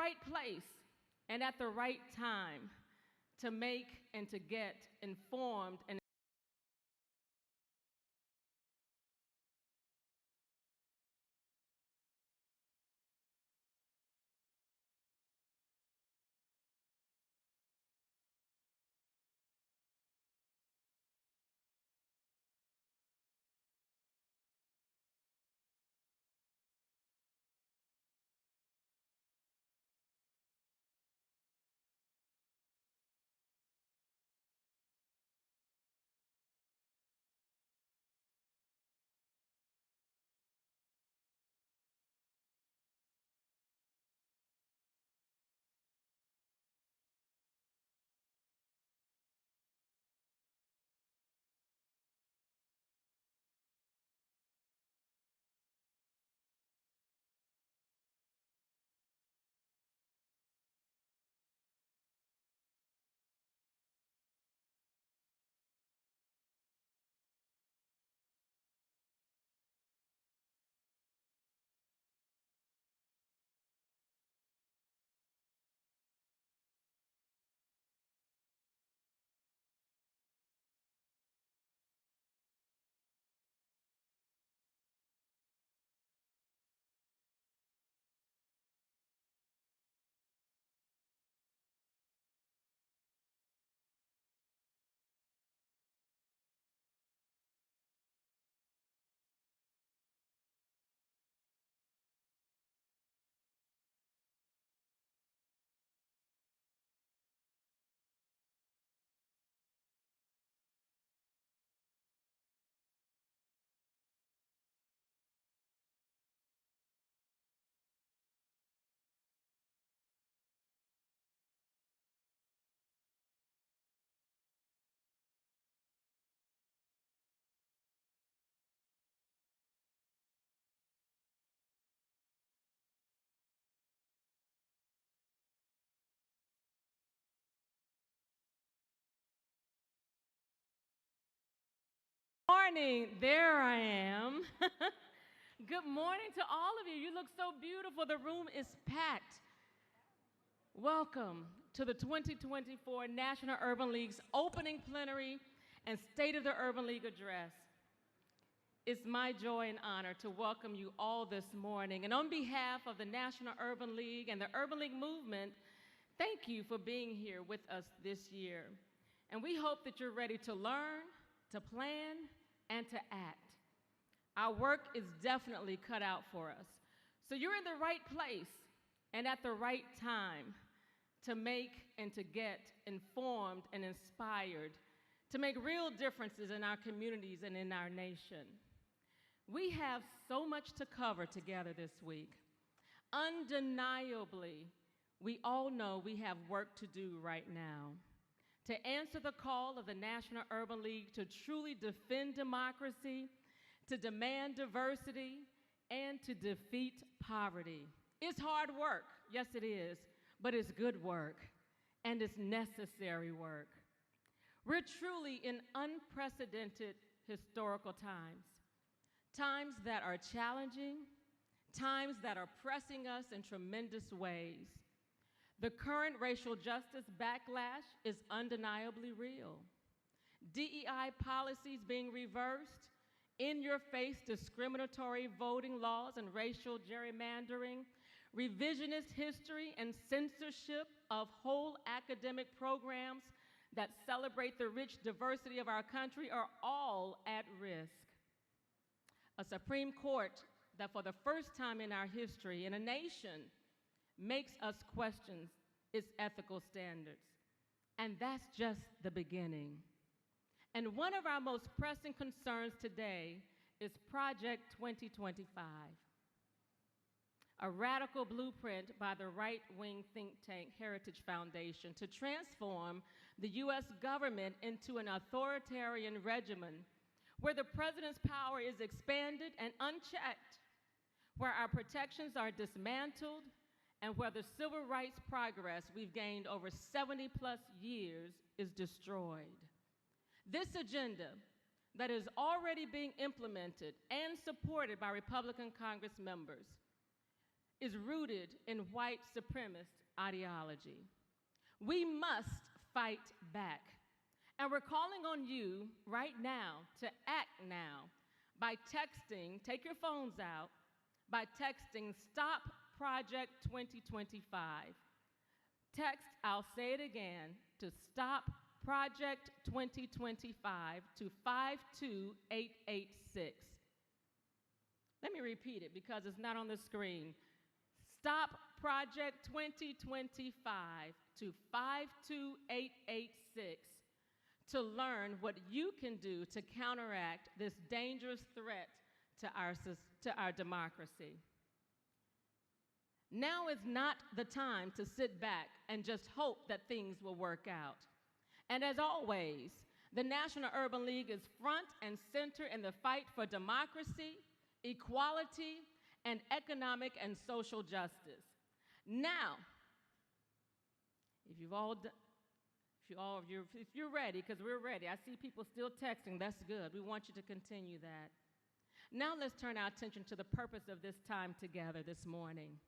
right place and at the right time to make and to get informed and morning, there I am. Good morning to all of you. You look so beautiful. The room is packed. Welcome to the 2024 National Urban League's opening plenary and State of the Urban League address. It's my joy and honor to welcome you all this morning. And on behalf of the National Urban League and the Urban League movement, thank you for being here with us this year. And we hope that you're ready to learn, to plan, and to act. Our work is definitely cut out for us. So you're in the right place and at the right time to make and to get informed and inspired to make real differences in our communities and in our nation. We have so much to cover together this week. Undeniably, we all know we have work to do right now to answer the call of the National Urban League to truly defend democracy, to demand diversity, and to defeat poverty. It's hard work, yes it is, but it's good work, and it's necessary work. We're truly in unprecedented historical times, times that are challenging, times that are pressing us in tremendous ways. The current racial justice backlash is undeniably real. DEI policies being reversed, in-your-face discriminatory voting laws and racial gerrymandering, revisionist history and censorship of whole academic programs that celebrate the rich diversity of our country are all at risk. A Supreme Court that for the first time in our history in a nation makes us question its ethical standards. And that's just the beginning. And one of our most pressing concerns today is Project 2025, a radical blueprint by the right-wing think tank Heritage Foundation to transform the US government into an authoritarian regimen where the president's power is expanded and unchecked, where our protections are dismantled, and where the civil rights progress we've gained over 70+ years is destroyed. This agenda that is already being implemented and supported by Republican Congress members is rooted in white supremacist ideology. We must fight back. And we're calling on you right now to act now by texting, take your phones out, by texting Stop Project 2025. Text, I'll say it again, to Stop Project 2025 to 52886. Let me repeat it because it's not on the screen. Stop Project 2025 to 52886 to learn what you can do to counteract this dangerous threat to our democracy. Now is not the time to sit back and just hope that things will work out. And as always, the National Urban League is front and center in the fight for democracy, equality, and economic and social justice. Now, if you're ready, because we're ready. I see people still texting. That's good. We want you to continue that. Now let's turn our attention to the purpose of this time together this morning,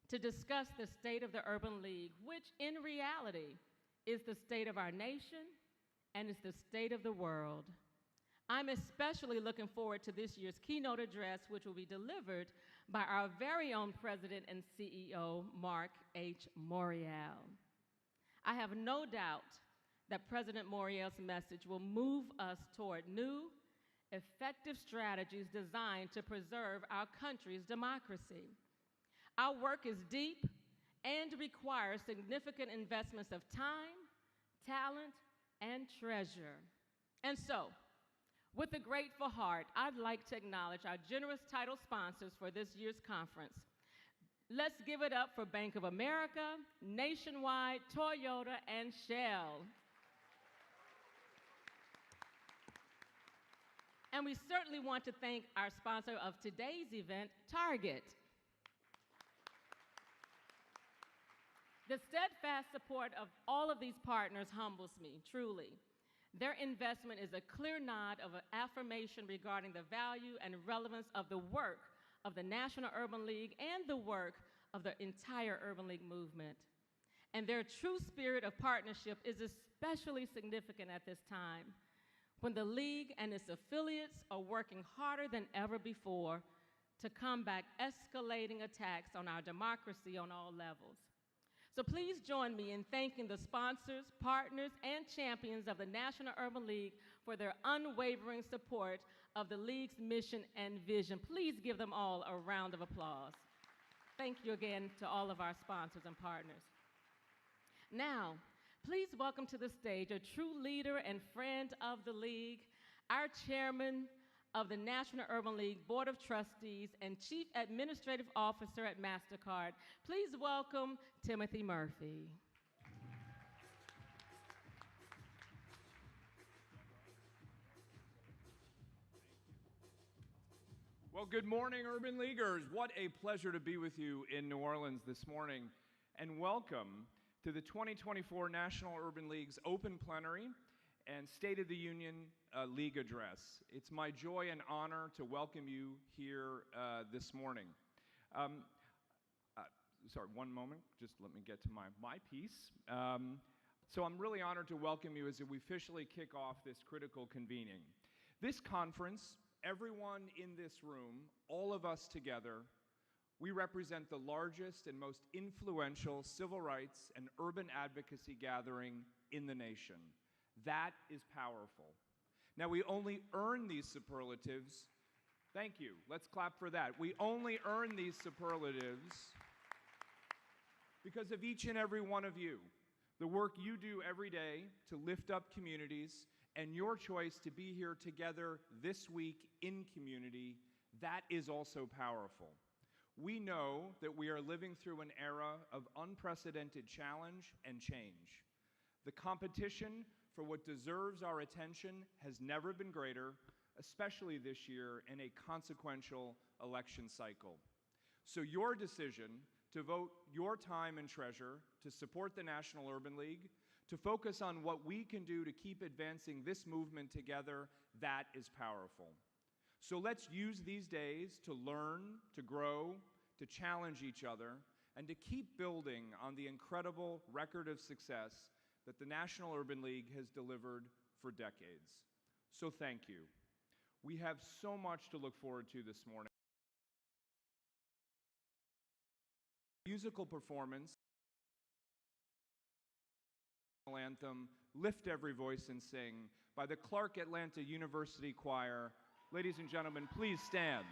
to discuss the state of the Urban League, which in reality is the state of our nation and is the state of the world. I'm especially looking forward to this year's keynote address, which will be delivered by our very own President and CEO, Marc H. Morial. I have no doubt that President Morial's message will move us toward new, effective strategies designed to preserve our country's democracy. Our work is deep and requires significant investments of time, talent, and treasure. And so, with a grateful heart, I'd like to acknowledge our generous title sponsors for this year's conference. Let's give it up for Bank of America, Nationwide, Toyota, and Shell. And we certainly want to thank our sponsor of today's event, Target. The steadfast support of all of these partners humbles me, truly. Their investment is a clear nod of affirmation regarding the value and relevance of the work of the National Urban League and the work of the entire Urban League movement. And their true spirit of partnership is especially significant at this time, when the League and its affiliates are working harder than ever before to combat escalating attacks on our democracy on all levels. So please join me in thanking the sponsors, partners, and champions of the National Urban League for their unwavering support of the League's mission and vision. Please give them all a round of applause. Thank you again to all of our sponsors and partners. Now, please welcome to the stage a true leader and friend of the League, our chairman of the National Urban League Board of Trustees and Chief Administrative Officer at MasterCard. Please welcome Timothy Murphy. Well, good morning, Urban Leaguers. What a pleasure to be with you in New Orleans this morning. And welcome to the 2024 National Urban League's Open Plenary and State of the Union League Address. It's my joy and honor to welcome you here this morning. Sorry, one moment. Just let me get to my piece. So I'm really honored to welcome you as we officially kick off this critical convening. This conference, everyone in this room, all of us together, we represent the largest and most influential civil rights and urban advocacy gathering in the nation. That is powerful. Now, we only earn these superlatives. Thank you. Let's clap for that. We only earn these superlatives because of each and every one of you. The work you do every day to lift up communities and your choice to be here together this week in community, that is also powerful. We know that we are living through an era of unprecedented challenge and change. The competition for what deserves our attention has never been greater, especially this year in a consequential election cycle. So your decision to vote your time and treasure to support the National Urban League, to focus on what we can do to keep advancing this movement together, that is powerful. So let's use these days to learn, to grow, to challenge each other, and to keep building on the incredible record of success that the National Urban League has delivered for decades. So thank you. We have so much to look forward to this morning. Musical performance, anthem, Lift Every Voice and Sing, by the Clark Atlanta University Choir. Ladies and gentlemen, please stand.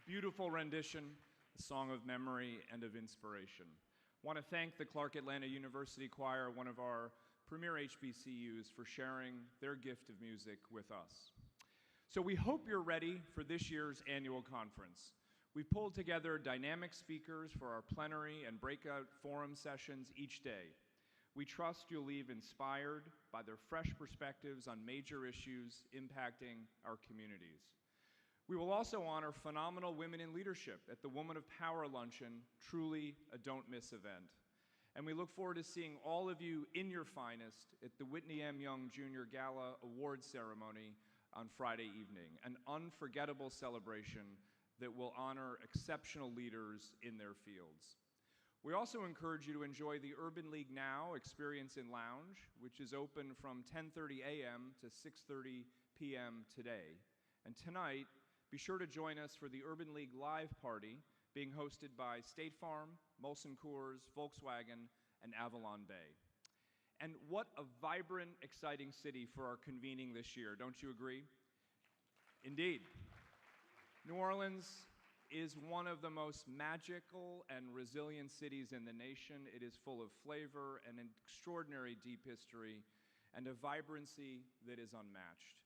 Beautiful rendition, a song of memory and of inspiration. I want to thank the Clark Atlanta University Choir, one of our premier HBCUs, for sharing their gift of music with us. So we hope you're ready for this year's annual conference. We've pulled together dynamic speakers for our plenary and breakout forum sessions each day. We trust you'll leave inspired by their fresh perspectives on major issues impacting our communities. We will also honor phenomenal women in leadership at the Woman of Power Luncheon, truly a don't miss event. And we look forward to seeing all of you in your finest at the Whitney M. Young Jr. Gala Awards Ceremony on Friday evening, an unforgettable celebration that will honor exceptional leaders in their fields. We also encourage you to enjoy the Urban League Now Experience in Lounge, which is open from 10:30 a.m. to 6:30 p.m. today. And tonight, be sure to join us for the Urban League Live Party being hosted by State Farm, Molson Coors, Volkswagen, and Avalon Bay. And what a vibrant, exciting city for our convening this year, don't you agree? Indeed. New Orleans is one of the most magical and resilient cities in the nation. It is full of flavor and an extraordinary deep history and a vibrancy that is unmatched.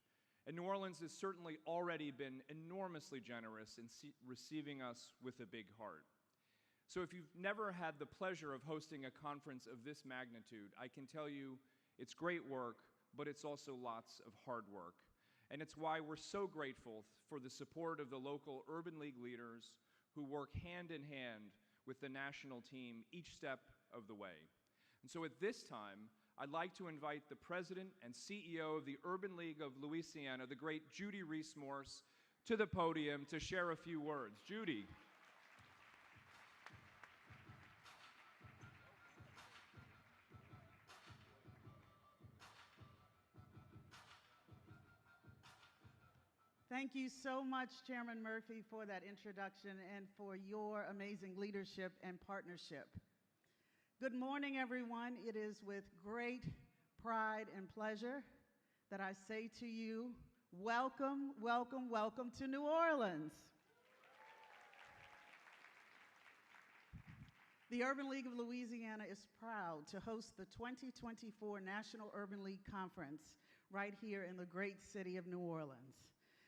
And New Orleans has certainly already been enormously generous in receiving us with a big heart. So if you've never had the pleasure of hosting a conference of this magnitude, I can tell you it's great work, but it's also lots of hard work. And it's why we're so grateful for the support of the local Urban League leaders who work hand in hand with the national team each step of the way. And so at this time, I'd like to invite the President and CEO of the Urban League of Louisiana, the great Judy Reese-Morse, to the podium to share a few words. Judy. Thank you so much, Chairman Murphy, for that introduction and for your amazing leadership and partnership. Good morning, everyone. It is with great pride and pleasure that I say to you, welcome, welcome, welcome to New Orleans. The Urban League of Louisiana is proud to host the 2024 National Urban League Conference right here in the great city of New Orleans.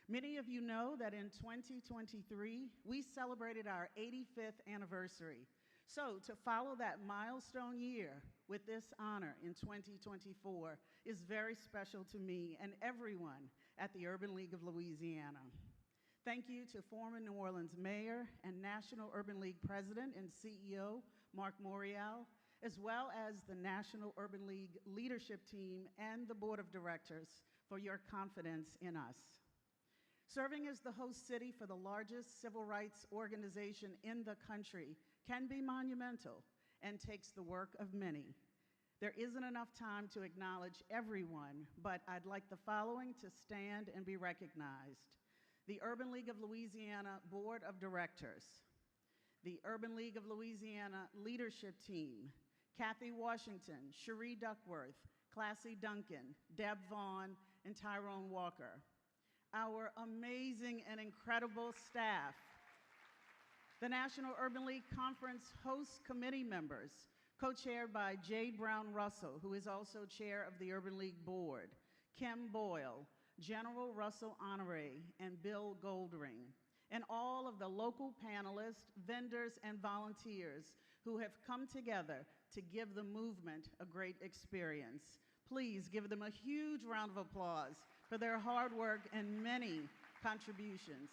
Many of you know that in 2023, we celebrated our 85th anniversary. So to follow that milestone year with this honor in 2024 is very special to me and everyone at the Urban League of Louisiana. Thank you to former New Orleans Mayor and National Urban League President and CEO, Marc Morial, as well as the National Urban League leadership team and the Board of Directors for your confidence in us. Serving as the host city for the largest civil rights organization in the country can be monumental and takes the work of many. There isn't enough time to acknowledge everyone, but I'd like the following to stand and be recognized. The Urban League of Louisiana Board of Directors, the Urban League of Louisiana leadership team, Kathy Washington, Cherie Duckworth, Classy Duncan, Deb Vaughn, and Tyrone Walker. Our amazing and incredible staff, the National Urban League Conference host committee members, co-chaired by Jade Brown Russell, who is also chair of the Urban League Board, Kim Boyle, General Russell Honore, and Bill Goldring, and all of the local panelists, vendors, and volunteers who have come together to give the movement a great experience. Please give them a huge round of applause for their hard work and many contributions.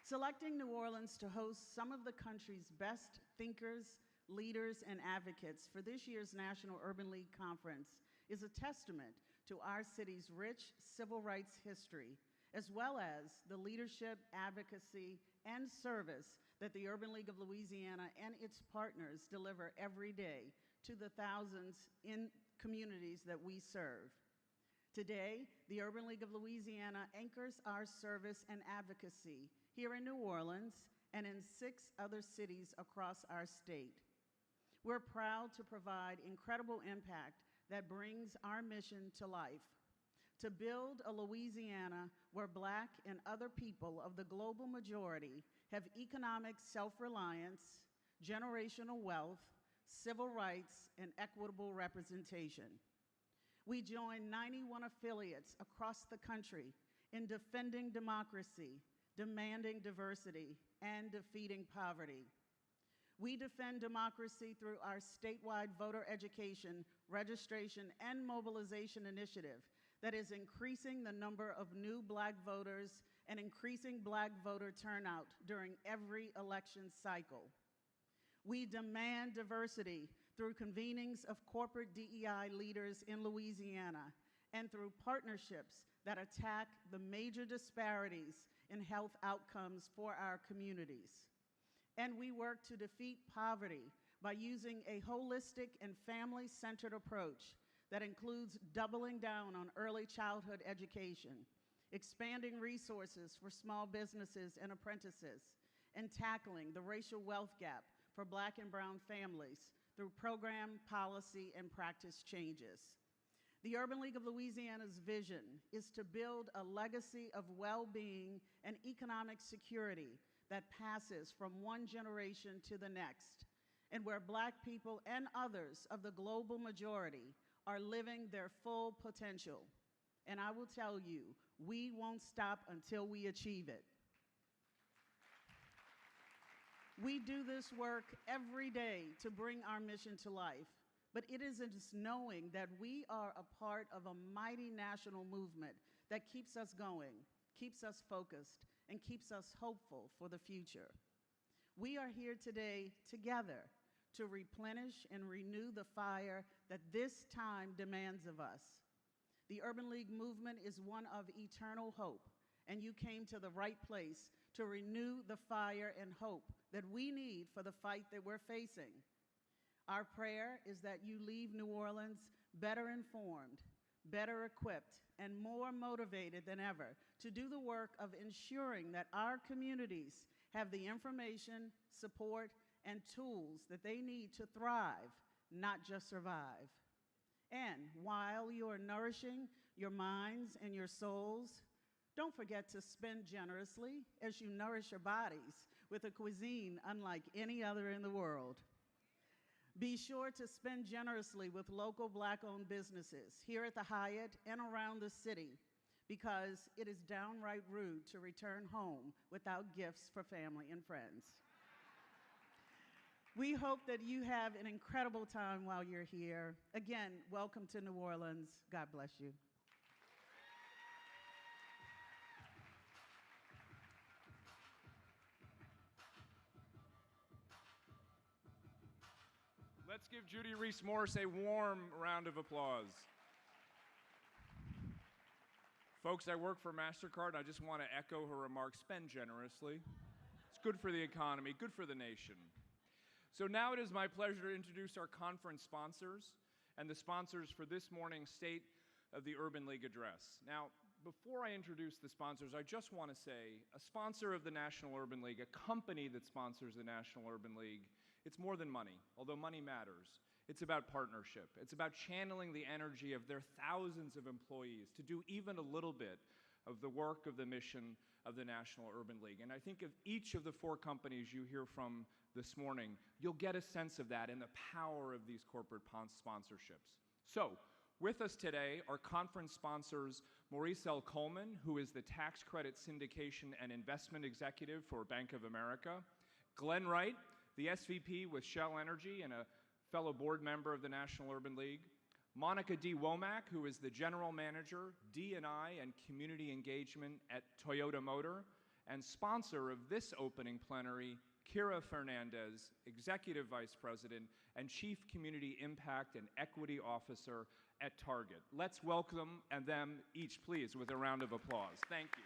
Selecting New Orleans to host some of the country's best thinkers, leaders, and advocates for this year's National Urban League Conference is a testament to our city's rich civil rights history, as well as the leadership, advocacy, and service that the Urban League of Louisiana and its partners deliver every day to the thousands in communities that we serve. Today, the Urban League of Louisiana anchors our service and advocacy here in New Orleans and in 6 other cities across our state. We're proud to provide incredible impact that brings our mission to life, to build a Louisiana where Black and other people of the global majority have economic self-reliance, generational wealth, civil rights, and equitable representation. We join 91 affiliates across the country in defending democracy, demanding diversity, and defeating poverty. We defend democracy through our statewide voter education, registration, and mobilization initiative that is increasing the number of new Black voters and increasing Black voter turnout during every election cycle. We demand diversity through convenings of corporate DEI leaders in Louisiana and through partnerships that attack the major disparities in health outcomes for our communities. And we work to defeat poverty by using a holistic and family-centered approach that includes doubling down on early childhood education, expanding resources for small businesses and apprentices, and tackling the racial wealth gap for Black and brown families through program, policy, and practice changes. The Urban League of Louisiana's vision is to build a legacy of well-being and economic security that passes from one generation to the next, and where Black people and others of the global majority are living their full potential. And I will tell you, we won't stop until we achieve it. We do this work every day to bring our mission to life, but it is just knowing that we are a part of a mighty national movement that keeps us going, keeps us focused, and keeps us hopeful for the future. We are here today together to replenish and renew the fire that this time demands of us. The Urban League movement is one of eternal hope, and you came to the right place to renew the fire and hope that we need for the fight that we're facing. Our prayer is that you leave New Orleans better informed, better equipped, and more motivated than ever to do the work of ensuring that our communities have the information, support, and tools that they need to thrive, not just survive. And while you are nourishing your minds and your souls, don't forget to spend generously as you nourish your bodies with a cuisine unlike any other in the world. Be sure to spend generously with local Black-owned businesses here at the Hyatt and around the city, because it is downright rude to return home without gifts for family and friends. We hope that you have an incredible time while you're here. Again, welcome to New Orleans. God bless you. Let's give Judy Reese-Morse a warm round of applause. Folks, I work for MasterCard. I just want to echo her remarks. Spend generously. It's good for the economy, good for the nation. So now it is my pleasure to introduce our conference sponsors and the sponsors for this morning's State of the Urban League address. Now, before I introduce the sponsors, I just want to say a sponsor of the National Urban League, a company that sponsors the National Urban League, it's more than money, although money matters. It's about partnership. It's about channeling the energy of their thousands of employees to do even a little bit of the work of the mission of the National Urban League. And I think of each of the four companies you hear from this morning, you'll get a sense of that and the power of these corporate sponsorships. So, with us today are conference sponsors Maurice L. Coleman, who is the Tax Credit Syndication and Investment Executive for Bank of America, Glenn Wright, the SVP with Shell Energy and a fellow board member of the National Urban League, Monica D. Womack, who is the General Manager, D&I and Community Engagement at Toyota Motor, and sponsor of this opening plenary, Kira Fernandez, Executive Vice President and Chief Community Impact and Equity Officer at Target. Let's welcome them each, please, with a round of applause. Thank you.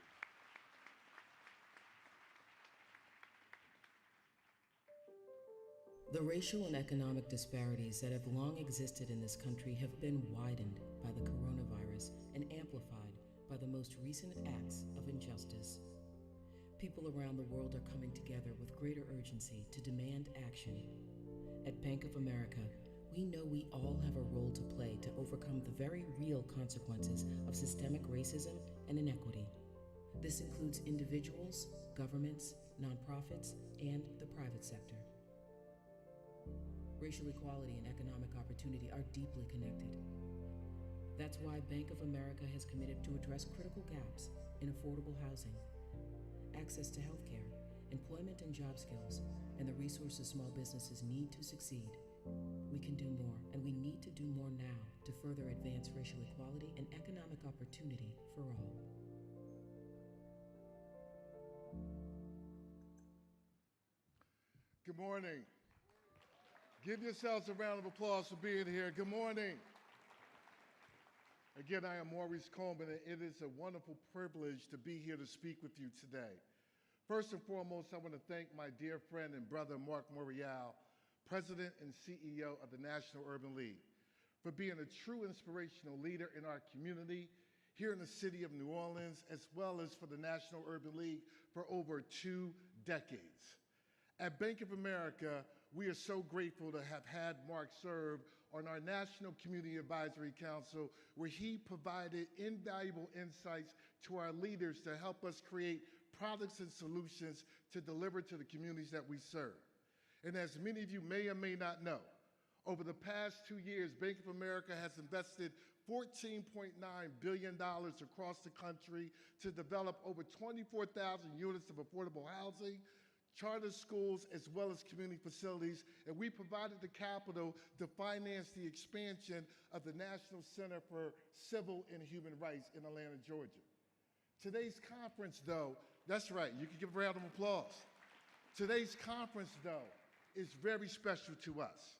The racial and economic disparities that have long existed in this country have been widened by the coronavirus and amplified by the most recent acts of injustice. People around the world are coming together with greater urgency to demand action. At Bank of America, we know we all have a role to play to overcome the very real consequences of systemic racism and inequity. This includes individuals, governments, nonprofits, and the private sector. Racial equality and economic opportunity are deeply connected. That's why Bank of America has committed to address critical gaps in affordable housing, access to healthcare, employment and job skills, and the resources small businesses need to succeed. We can do more, and we need to do more now to further advance racial equality and economic opportunity for all. Good morning. Give yourselves a round of applause for being here. Good morning. Again, I am Maurice Coleman, and it is a wonderful privilege to be here to speak with you today. First and foremost, I want to thank my dear friend and brother, Marc Morial, President and CEO of the National Urban League, for being a true inspirational leader in our community here in the city of New Orleans, as well as for the National Urban League for over 2 decades. At Bank of America, we are so grateful to have had Marc serve on our National Community Advisory Council, where he provided invaluable insights to our leaders to help us create products and solutions to deliver to the communities that we serve. And as many of you may or may not know, over the past 2 years, Bank of America has invested $14.9 billion across the country to develop over 24,000 units of affordable housing, charter schools, as well as community facilities, and we provided the capital to finance the expansion of the National Center for Civil and Human Rights in Atlanta, Georgia. Today's conference, though, that's right, you can give a round of applause. Today's conference, though, is very special to us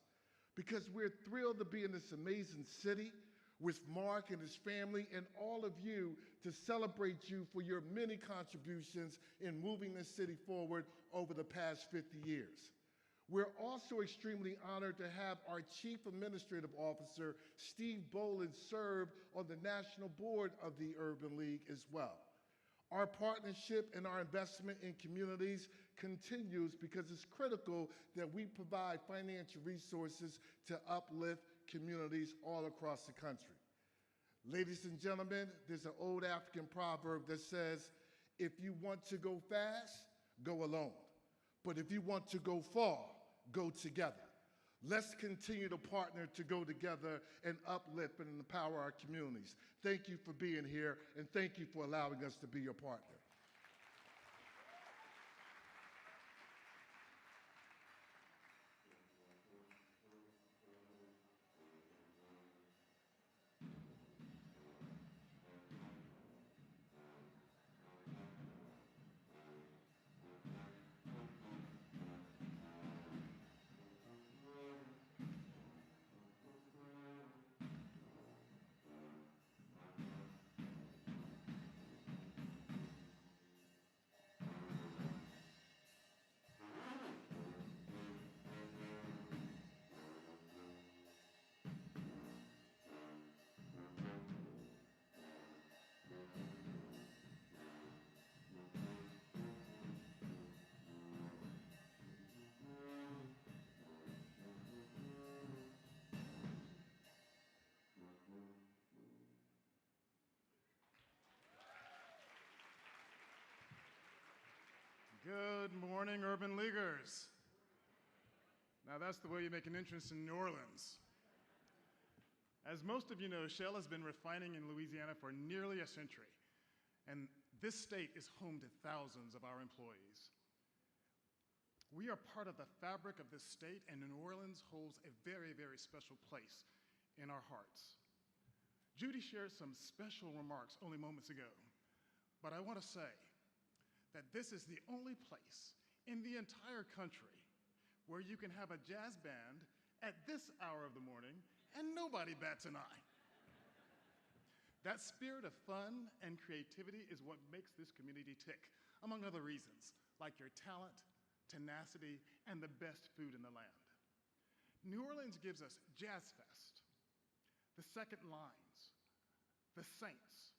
because we're thrilled to be in this amazing city with Marc and his family and all of you to celebrate you for your many contributions in moving this city forward over the past 50 years. We're also extremely honored to have our Chief Administrative Officer, Steve Boland, serve on the National Board of the Urban League as well. Our partnership and our investment in communities continues because it's critical that we provide financial resources to uplift communities all across the country. Ladies and gentlemen, there's an old African proverb that says, if you want to go fast, go alone. But if you want to go far, go together. Let's continue to partner to go together and uplift and empower our communities. Thank you for being here, and thank you for allowing us to be your partner. Good morning, Urban Leaguers. Now that's the way you make an entrance in New Orleans. As most of you know, Shell has been refining in Louisiana for nearly a century, and this state is home to thousands of our employees. We are part of the fabric of this state, and New Orleans holds a very, very special place in our hearts. Judy shared some special remarks only moments ago, but I want to say that this is the only place in the entire country where you can have a jazz band at this hour of the morning and nobody bats an eye. That spirit of fun and creativity is what makes this community tick, among other reasons, like your talent, tenacity, and the best food in the land. New Orleans gives us Jazz Fest, the Second Lines, the Saints,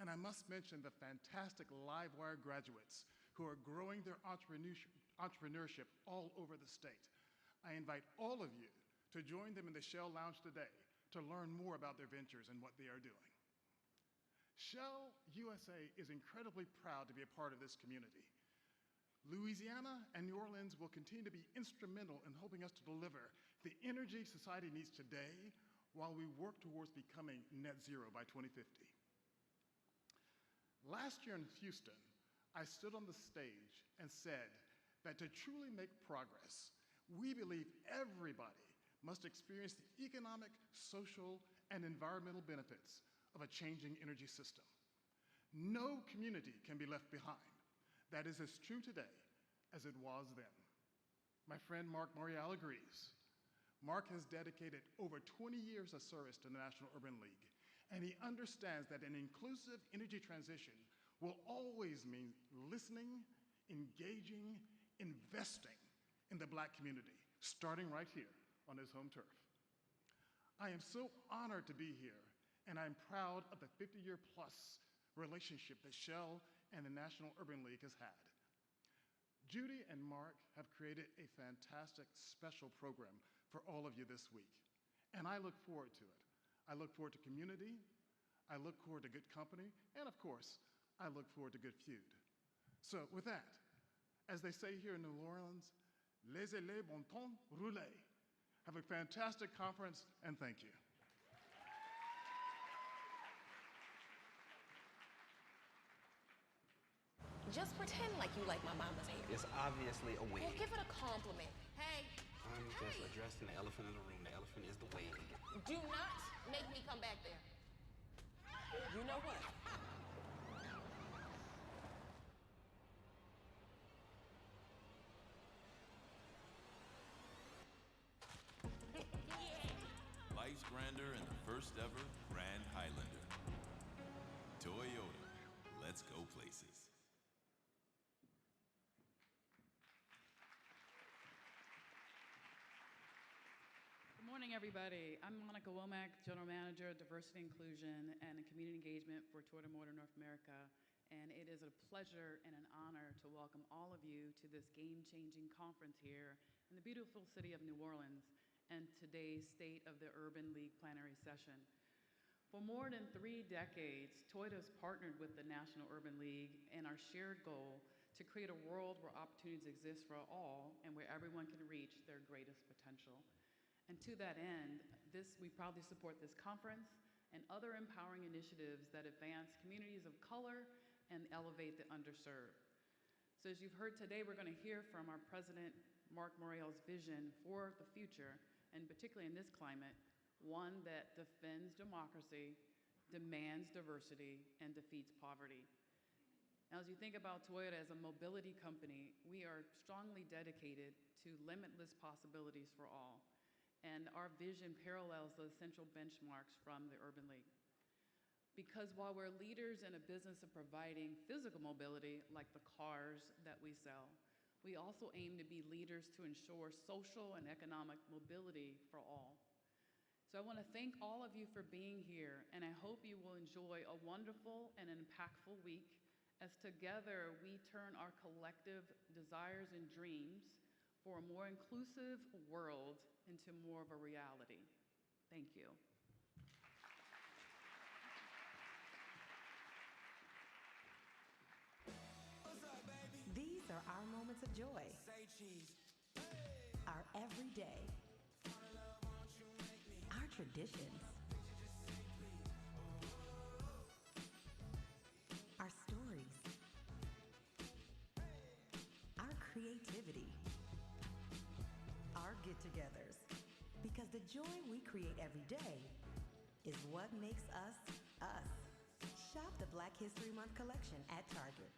and I must mention the fantastic Livewire graduates who are growing their entrepreneurship all over the state. I invite all of you to join them in the Shell Lounge today to learn more about their ventures and what they are doing. Shell USA is incredibly proud to be a part of this community. Louisiana and New Orleans will continue to be instrumental in helping us to deliver the energy society needs today while we work towards becoming net zero by 2050. Last year in Houston, I stood on the stage and said that to truly make progress, we believe everybody must experience the economic, social, and environmental benefits of a changing energy system. No community can be left behind. That is as true today as it was then. My friend Marc Morial agrees. Marc has dedicated over 20 years of service to the National Urban League, and he understands that an inclusive energy transition will always mean listening, engaging, investing in the Black community, starting right here on his home turf. I am so honored to be here, and I'm proud of the 50-year plus relationship that Shell and the National Urban League has had. Judy and Marc have created a fantastic special program for all of you this week, and I look forward to it. I look forward to community, I look forward to good company, and of course, I look forward to good feud. So with that, as they say here in New Orleans, laissez-les bon temps rouler. Have a fantastic conference, and thank you. Just pretend like you like my mama's hair. It's obviously a wig. Well, give it a compliment. Hey. I'm just addressing the elephant in the room. The elephant is the wig. Do not make me come back there. You know what? grander in the first ever Grand Highlander. Toyota, let's go places. Good morning, everybody. I'm Monica Womack, General Manager of Diversity Inclusion and Community Engagement for Toyota Motor North America. And it is a pleasure and an honor to welcome all of you to this game-changing conference here in the beautiful city of New Orleans and today's State of the Urban League plenary session. For more than 3 decades, Toyota has partnered with the National Urban League in our shared goal to create a world where opportunities exist for all and where everyone can reach their greatest potential. And to that end, we proudly support this conference and other empowering initiatives that advance communities of color and elevate the underserved. So as you've heard today, we're going to hear from our President, Marc Morial's vision for the future, and particularly in this climate, one that defends democracy, demands diversity, and defeats poverty. Now, as you think about Toyota as a mobility company, we are strongly dedicated to limitless possibilities for all. And our vision parallels the essential benchmarks from the Urban League. Because while we're leaders in a business of providing physical mobility, like the cars that we sell, we also aim to be leaders to ensure social and economic mobility for all. So I want to thank all of you for being here, and I hope you will enjoy a wonderful and impactful week as together we turn our collective desires and dreams for a more inclusive world into more of a reality. Thank you. These are our moments of joy, our everyday, our traditions, our stories, our creativity, our get-togethers. Because the joy we create every day is what makes us, us. Shop the Black History Month collection at Target.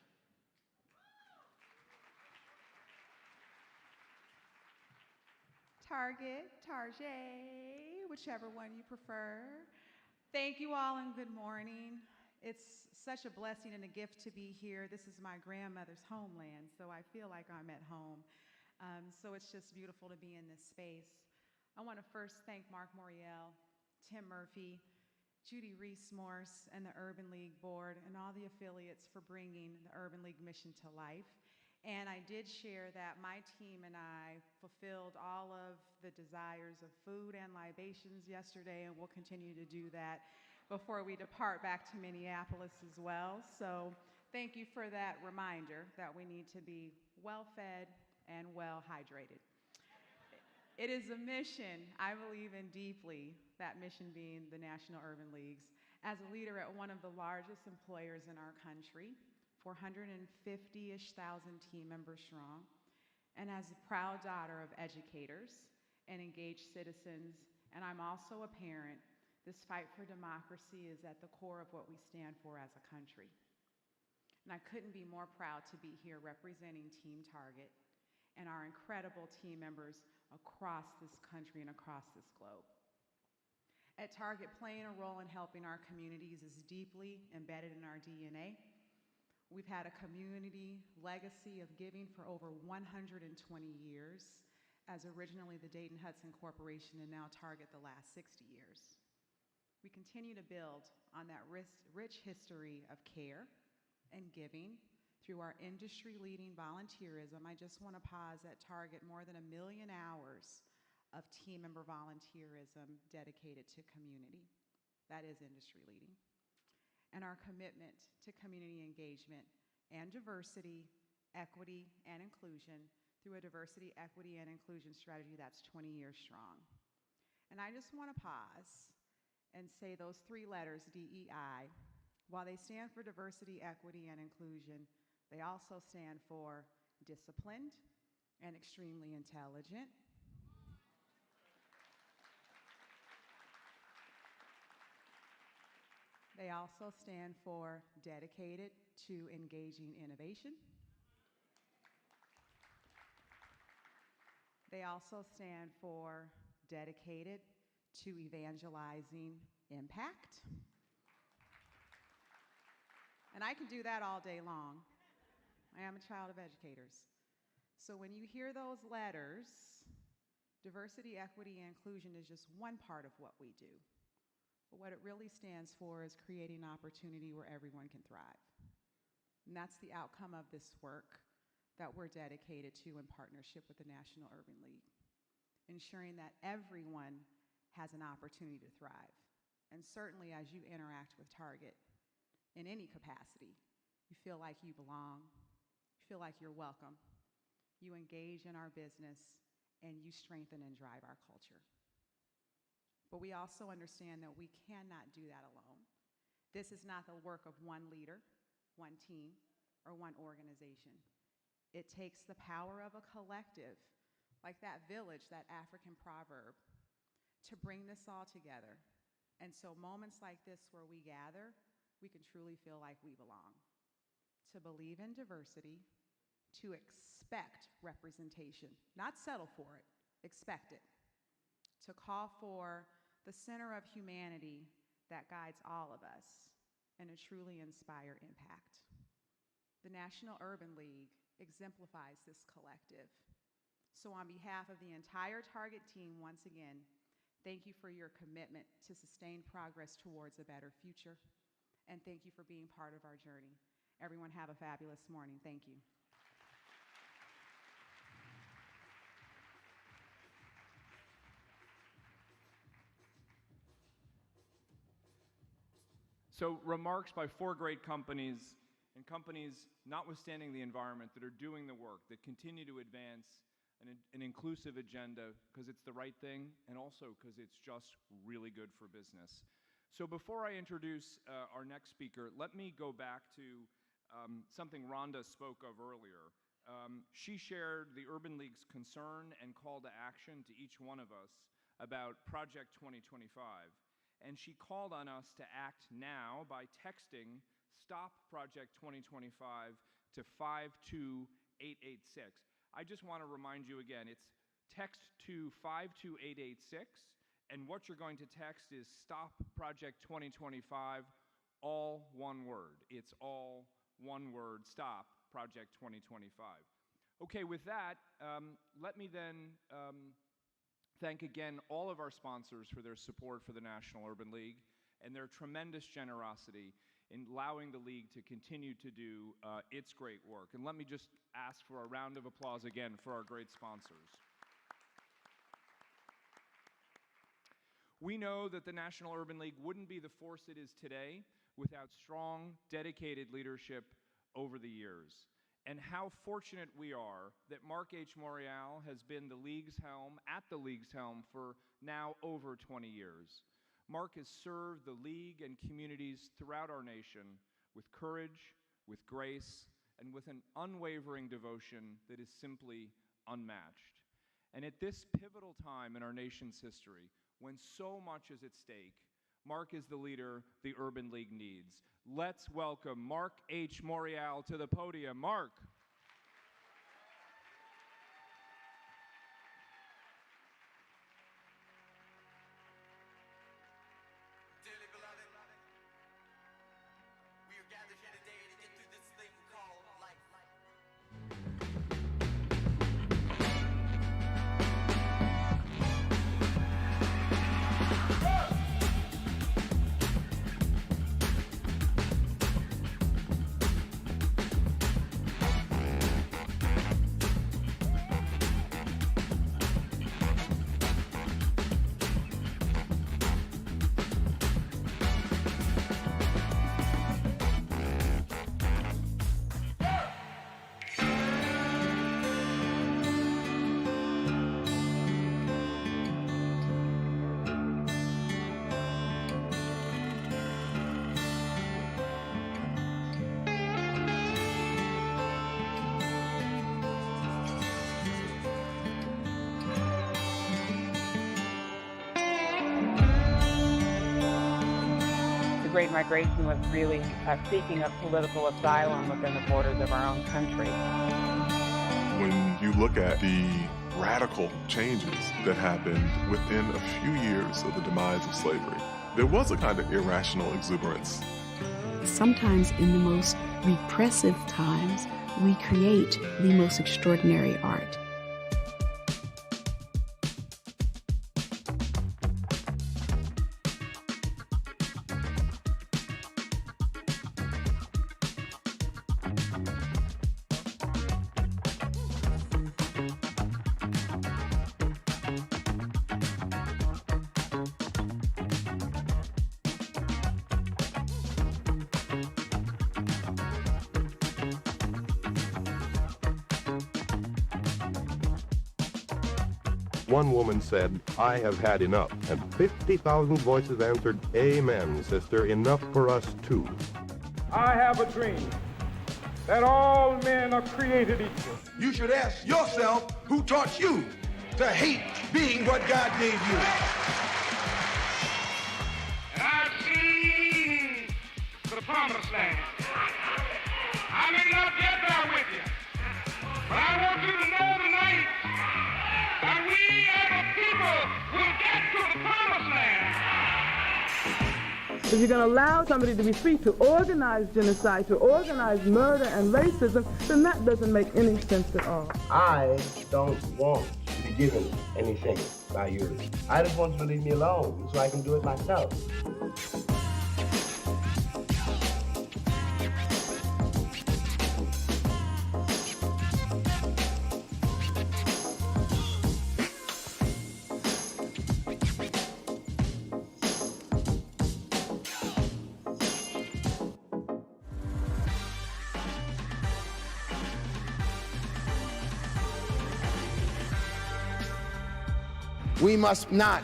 Target, Target, whichever one you prefer. Thank you all and good morning. It's such a blessing and a gift to be here. This is my grandmother's homeland, so I feel like I'm at home. So it's just beautiful to be in this space. I want to first thank Marc Morial, Tim Murphy, Judy Reese-Morse, and the Urban League Board, and all the affiliates for bringing the Urban League mission to life. And I did share that my team and I fulfilled all of the desires of food and libations yesterday, and we'll continue to do that before we depart back to Minneapolis as well. So thank you for that reminder that we need to be well-fed and well-hydrated. It is a mission I believe in deeply, that mission being the National Urban Leagues. As a leader at one of the largest employers in our country, 450-ish thousand team members strong, and as a proud daughter of educators and engaged citizens, and I'm also a parent, this fight for democracy is at the core of what we stand for as a country. And I couldn't be more proud to be here representing Team Target and our incredible team members across this country and across this globe. At Target, playing a role in helping our communities is deeply embedded in our DNA. We've had a community legacy of giving for over 120 years, as originally the Dayton-Hudson Corporation and now Target the last 60 years. We continue to build on that rich history of care and giving through our industry-leading volunteerism. I just want to pause at Target more than 1 million hours of team member volunteerism dedicated to community. That is industry-leading. And our commitment to community engagement and diversity, equity, and inclusion through a diversity, equity, and inclusion strategy that's 20 years strong. And I just want to pause and say those 3 letters, DEI, while they stand for diversity, equity, and inclusion, they also stand for disciplined and extremely intelligent. They also stand for dedicated to engaging innovation. They also stand for dedicated to evangelizing impact. And I can do that all day long. I am a child of educators. So when you hear those letters, diversity, equity, and inclusion is just one part of what we do. But what it really stands for is creating opportunity where everyone can thrive. And that's the outcome of this work that we're dedicated to in partnership with the National Urban League, ensuring that everyone has an opportunity to thrive. And certainly as you interact with Target in any capacity, you feel like you belong, you feel like you're welcome, you engage in our business, and you strengthen and drive our culture. But we also understand that we cannot do that alone. This is not the work of one leader, one team, or one organization. It takes the power of a collective, like that village, that African proverb, to bring this all together. And so moments like this where we gather, we can truly feel like we belong. To believe in diversity, to expect representation, not settle for it, expect it. To call for the center of humanity that guides all of us and to truly inspire impact. The National Urban League exemplifies this collective. So on behalf of the entire Target team, once again, thank you for your commitment to sustain progress towards a better future. And thank you for being part of our journey. Everyone have a fabulous morning. Thank you. So remarks by 4 great companies, and companies notwithstanding the environment that are doing the work, that continue to advance an inclusive agenda because it's the right thing and also because it's just really good for business. So before I introduce our next speaker, let me go back to something Rhonda spoke of earlier. She shared the Urban League's concern and call to action to each one of us about Project 2025. And she called on us to act now by texting Stop Project 2025 to 52886. I just want to remind you again, it's text to 52886, and what you're going to text is Stop Project 2025, all one word. It's all one word, Stop Project 2025. Okay, with that, let me then thank again all of our sponsors for their support for the National Urban League and their tremendous generosity in allowing the League to continue to do its great work. And let me just ask for a round of applause again for our great sponsors. We know that the National Urban League wouldn't be the force it is today without strong, dedicated leadership over the years. And how fortunate we are that Marc H. Morial has been at the League's helm for now over 20 years. Marc has served the League and communities throughout our nation with courage, with grace, and with an unwavering devotion that is simply unmatched. And at this pivotal time in our nation's history, when so much is at stake, Marc is the leader the Urban League needs. Let's welcome Marc H. Morial to the podium. Marc. Dearly beloved, we are gathered here today to get through this thing called life. Great Migration was really seeking a political asylum within the borders of our own country. When you look at the radical changes that happened within a few years of the demise of slavery. There was a kind of irrational exuberance. Sometimes in the most repressive times, we create the most extraordinary art. One woman said, "I have had enough," and 50,000 voices answered, "Amen, sister, enough for us too." I have a dream that all men are created equal. You should ask yourself who taught you to hate being what God gave you. And I've seen the promised land. I may not get there with you, but I want you to know tonight that we as a people will get to the promised land. If you're going to allow somebody to be free to organize genocide, to organize murder and racism, then that doesn't make any sense at all. I don't want to be given anything by you. I just want you to leave me alone so I can do it myself. We must not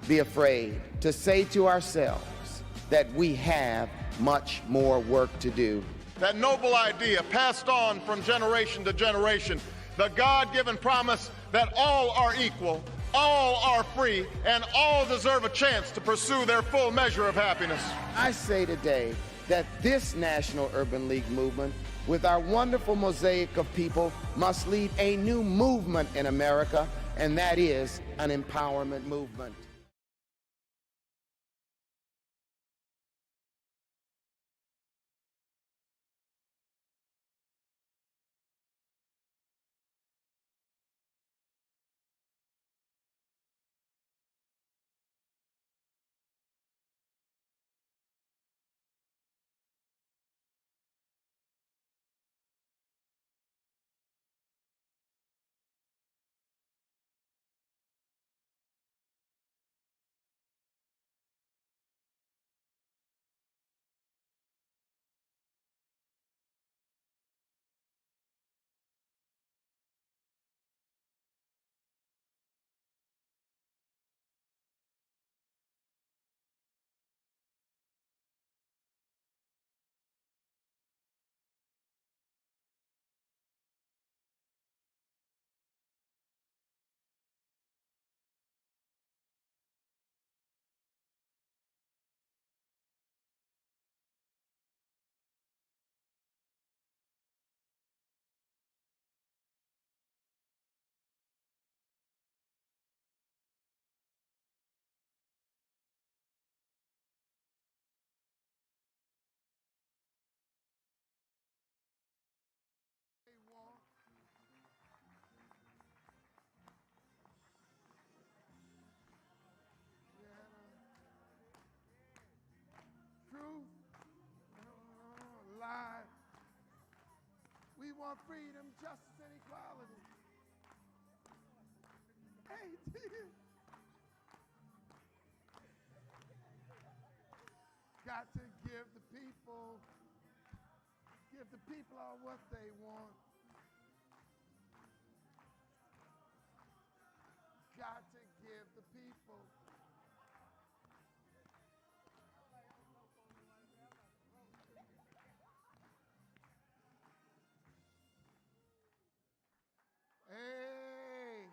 be afraid to say to ourselves that we have much more work to do. That noble idea passed on from generation to generation, the God-given promise that all are equal, all are free, and all deserve a chance to pursue their full measure of happiness. I say today that this National Urban League movement, with our wonderful mosaic of people, must lead a new movement in America, and that is an empowerment movement. Lie. We want freedom, justice, and equality. Hey, dear. Got to give the people all what they want. Got to give the people. Hey.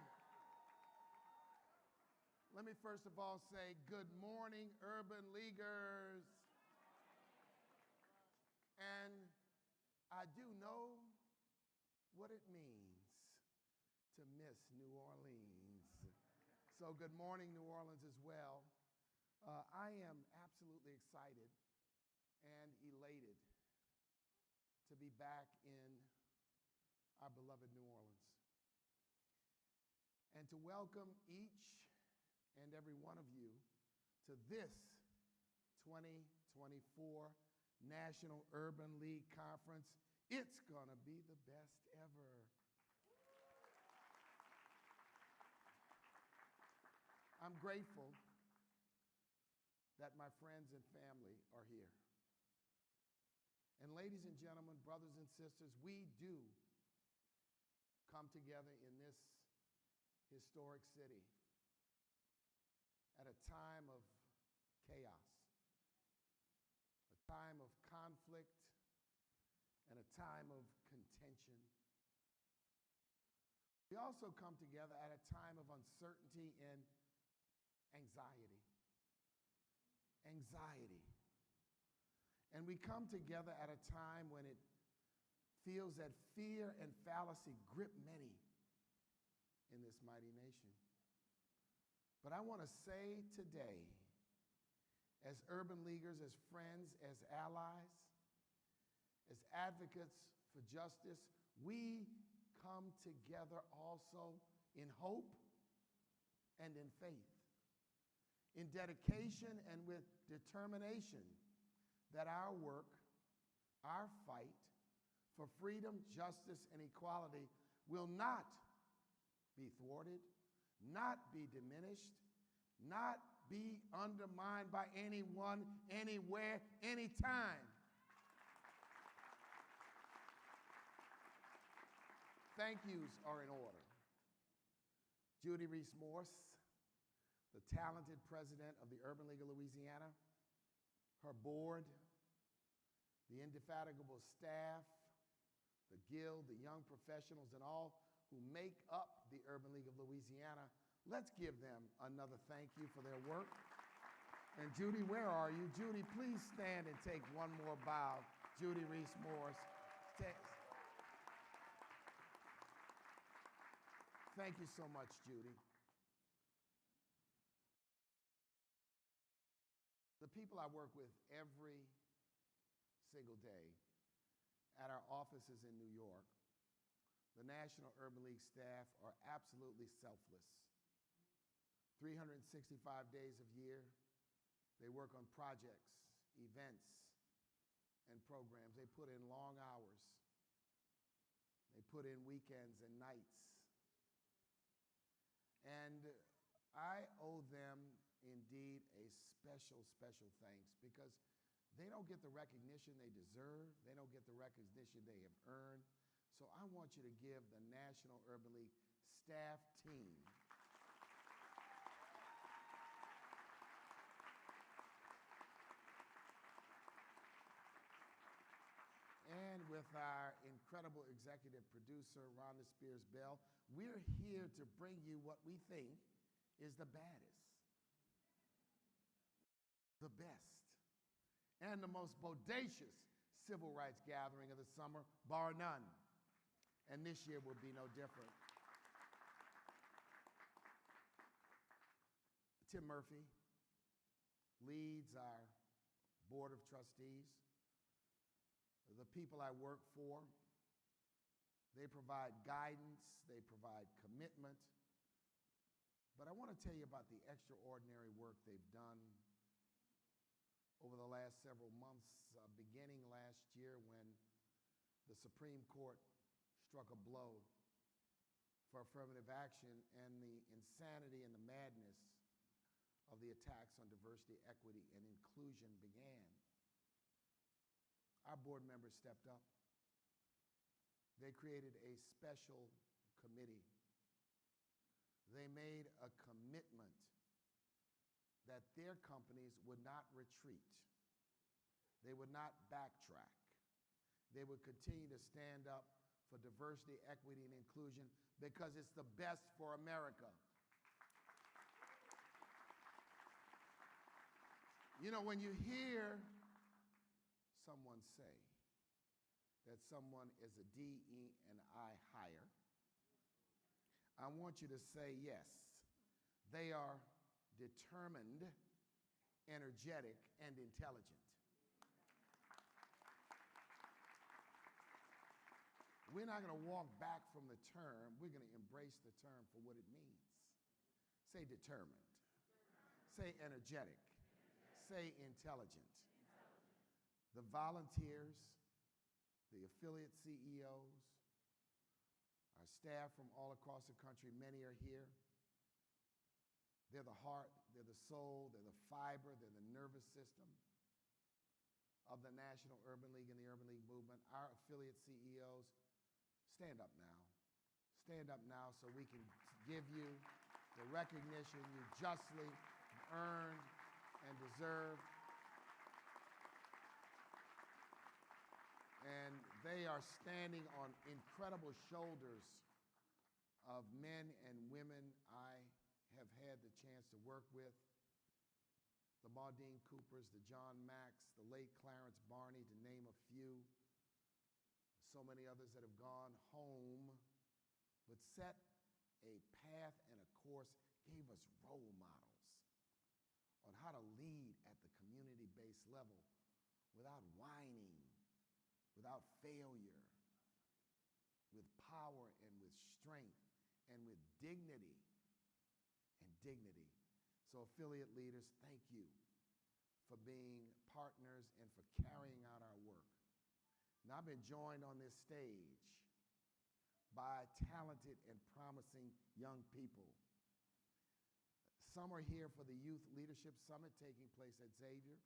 Let me first of all say good morning, Urban Leaguers. And I do know what it means to miss Miss New Orleans. So good morning, New Orleans, as well. I am absolutely excited and elated to be back in our beloved New Orleans and to welcome each and every one of you to this 2024 National Urban League Conference. It's gonna be the best ever. I'm grateful that my friends and family are here. And ladies and gentlemen, brothers and sisters, we do come together in this historic city at a time of chaos, a time of conflict, and a time of contention. We also come together at a time of uncertainty and anxiety. Anxiety. And we come together at a time when it feels that fear and fallacy grip many in this mighty nation. But I want to say today, as urban leaguers, as friends, as allies, as advocates for justice, we come together also in hope and in faith, in dedication and with determination that our work, our fight for freedom, justice, and equality will not be thwarted, not be diminished, not be undermined by anyone, anywhere, anytime. Thank yous are in order. Judy Reese Morse, the talented president of the Urban League of Louisiana, her board, the indefatigable staff, the guild, the young professionals, and all who make up the Urban League of Louisiana. Let's give them another thank you for their work. And Judy, where are you? Judy, please stand and take one more bow. Judy Reese Morse. Thank you so much, Judy. The people I work with every single day at our offices in New York, the National Urban League staff are absolutely selfless. 365 days a year, they work on projects, events, and programs. They put in long hours. They put in weekends and nights. And I owe them indeed a special, special thanks because they don't get the recognition they deserve. They don't get the recognition they have earned. So I want you to give the National Urban League staff team and with our incredible executive producer, Rhonda Spears Bell, we're here to bring you what we think is the baddest, the best, and the most bodacious civil rights gathering of the summer, bar none. And this year will be no different. Tim Murphy leads our board of trustees. The people I work for, they provide guidance, they provide commitment. But I want to tell you about the extraordinary work they've done over the last several months, beginning last year when the Supreme Court struck a blow for affirmative action and the insanity and the madness of the attacks on diversity, equity, and inclusion began. Our board members stepped up. They created a special committee. They made a commitment that their companies would not retreat. They would not backtrack. They would continue to stand up for diversity, equity, and inclusion because it's the best for America. You know, when you hear someone say that someone is a DE&I hire, I want you to say yes. They are determined, energetic, and intelligent. We're not going to walk back from the term. We're going to embrace the term for what it means. Say determined. Say energetic. Say intelligent. The volunteers, the affiliate CEOs, our staff from all across the country, many are here. They're the heart, they're the soul, they're the fiber, they're the nervous system of the National Urban League and the Urban League movement. Our affiliate CEOs, stand up now. Stand up now so we can give you the recognition you justly earned and deserve. And they are standing on incredible shoulders of men and women I have had the chance to work with. The Maudine Coopers, the John Macks, the late Clarence Barney, to name a few. So many others that have gone home, but set a path and a course, gave us role models on how to lead at the community-based level without whining, without failure, with power and with strength and with dignity and dignity. So affiliate leaders, thank you for being partners and for carrying out our work. Now, I've been joined on this stage by talented and promising young people. Some are here for the Youth Leadership Summit taking place at Xavier.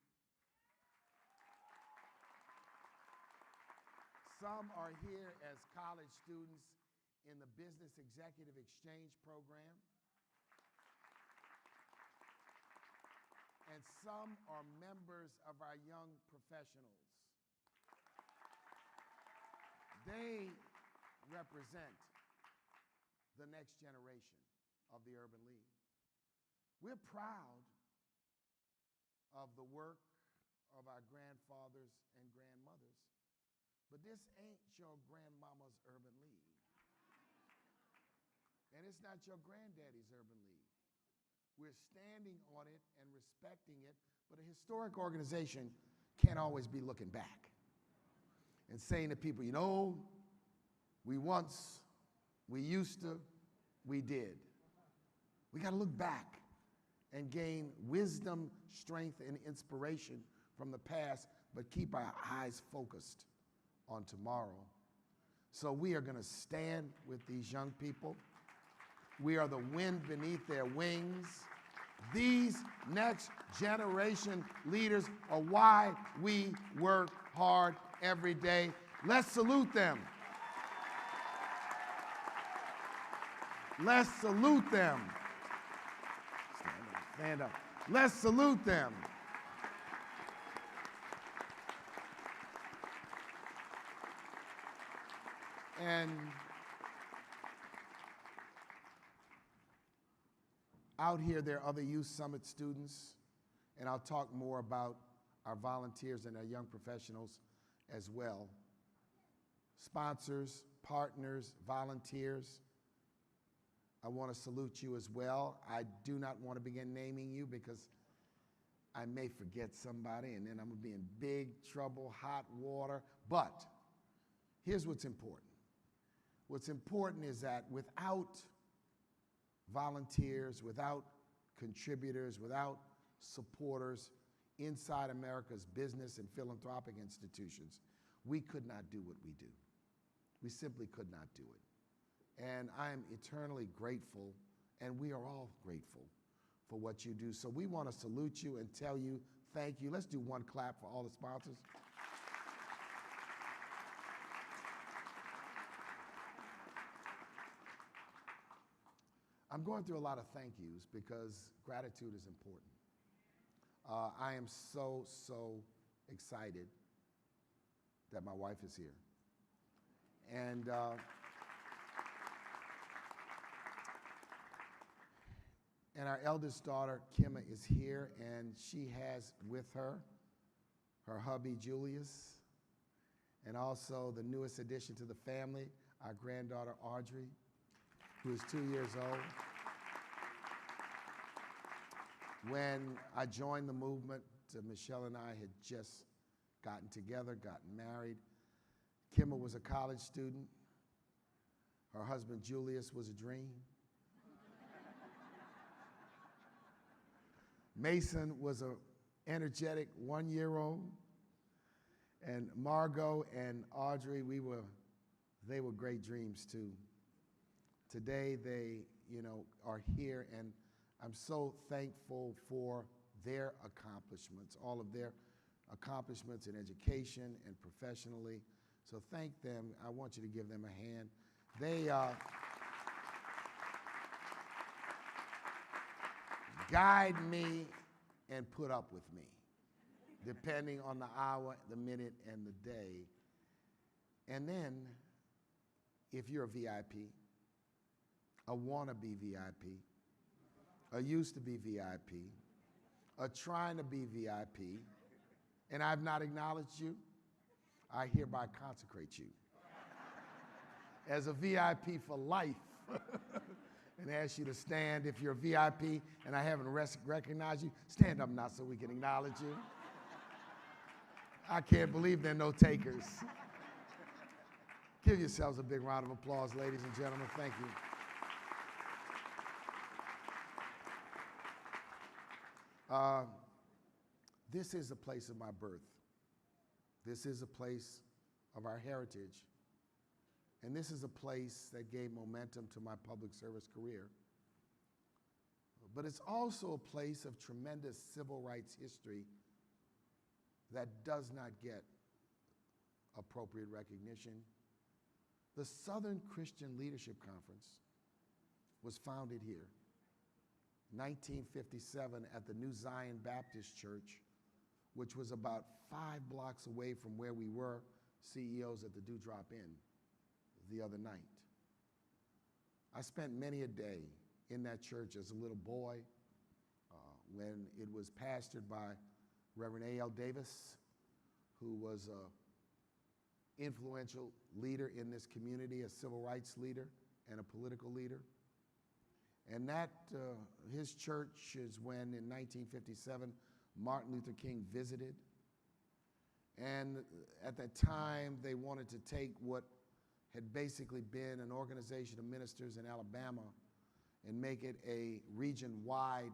Some are here as college students in the Business Executive Exchange Program. And some are members of our young professionals. They represent the next generation of the Urban League. We're proud of the work of our grandfathers and grandmothers, but this ain't your grandmama's Urban League. And it's not your granddaddy's Urban League. We're standing on it and respecting it, but a historic organization can't always be looking back and saying to people, you know, we once, we used to, we did. We got to look back and gain wisdom, strength, and inspiration from the past, but keep our eyes focused on tomorrow. So we are going to stand with these young people. We are the wind beneath their wings. These next generation leaders are why we work hard every day. Let's salute them. Let's salute them. Stand up. Let's salute them. And out here, there are other Youth Summit students, and I'll talk more about our volunteers and our young professionals as well. Sponsors, partners, volunteers, I want to salute you as well. I do not want to begin naming you because I may forget somebody, and then I'm going to be in big trouble, hot water. But here's what's important. What's important is that without volunteers, without contributors, without supporters inside America's business and philanthropic institutions, we could not do what we do. We simply could not do it. And I am eternally grateful, and we are all grateful for what you do. So we want to salute you and tell you thank you. Let's do one clap for all the sponsors. I'm going through a lot of thank yous because gratitude is important. I am so excited that my wife is here. And our eldest daughter, Kimma, is here, and she has with her her hubby, Julius, and also the newest addition to the family, our granddaughter, Audrey. who is 2 years old. When I joined the movement, Michelle and I had just gotten together, gotten married. Kimber was a college student. Her husband, Julius, was a dream. Mason was an energetic 1-year-old. And Margot and Audrey, they were great dreams too. Today they, are here, and I'm so thankful for their accomplishments, all of their accomplishments in education and professionally. So thank them. I want you to give them a hand. They guide me and put up with me, depending on the hour, the minute, and the day. And then, if you're a VIP, a wannabe VIP, a used to be VIP, a trying to be VIP, and I've not acknowledged you, I hereby consecrate you as a VIP for life and ask you to stand. If you're a VIP and I haven't recognized you, stand up now so we can acknowledge you. I can't believe there are no takers. Give yourselves a big round of applause, ladies and gentlemen. Thank you. This is a place of my birth. This is a place of our heritage. And this is a place that gave momentum to my public service career. But it's also a place of tremendous civil rights history that does not get appropriate recognition. The Southern Christian Leadership Conference was founded here, 1957, at the New Zion Baptist Church, which was about 5 blocks away from where we were CEOs at the Dewdrop Inn the other night. I spent many a day in that church as a little boy when it was pastored by Reverend A.L. Davis, who was an influential leader in this community, a civil rights leader and a political leader. And that, his church is when, in 1957, Martin Luther King visited. And at that time, they wanted to take what had basically been an organization of ministers in Alabama and make it a region-wide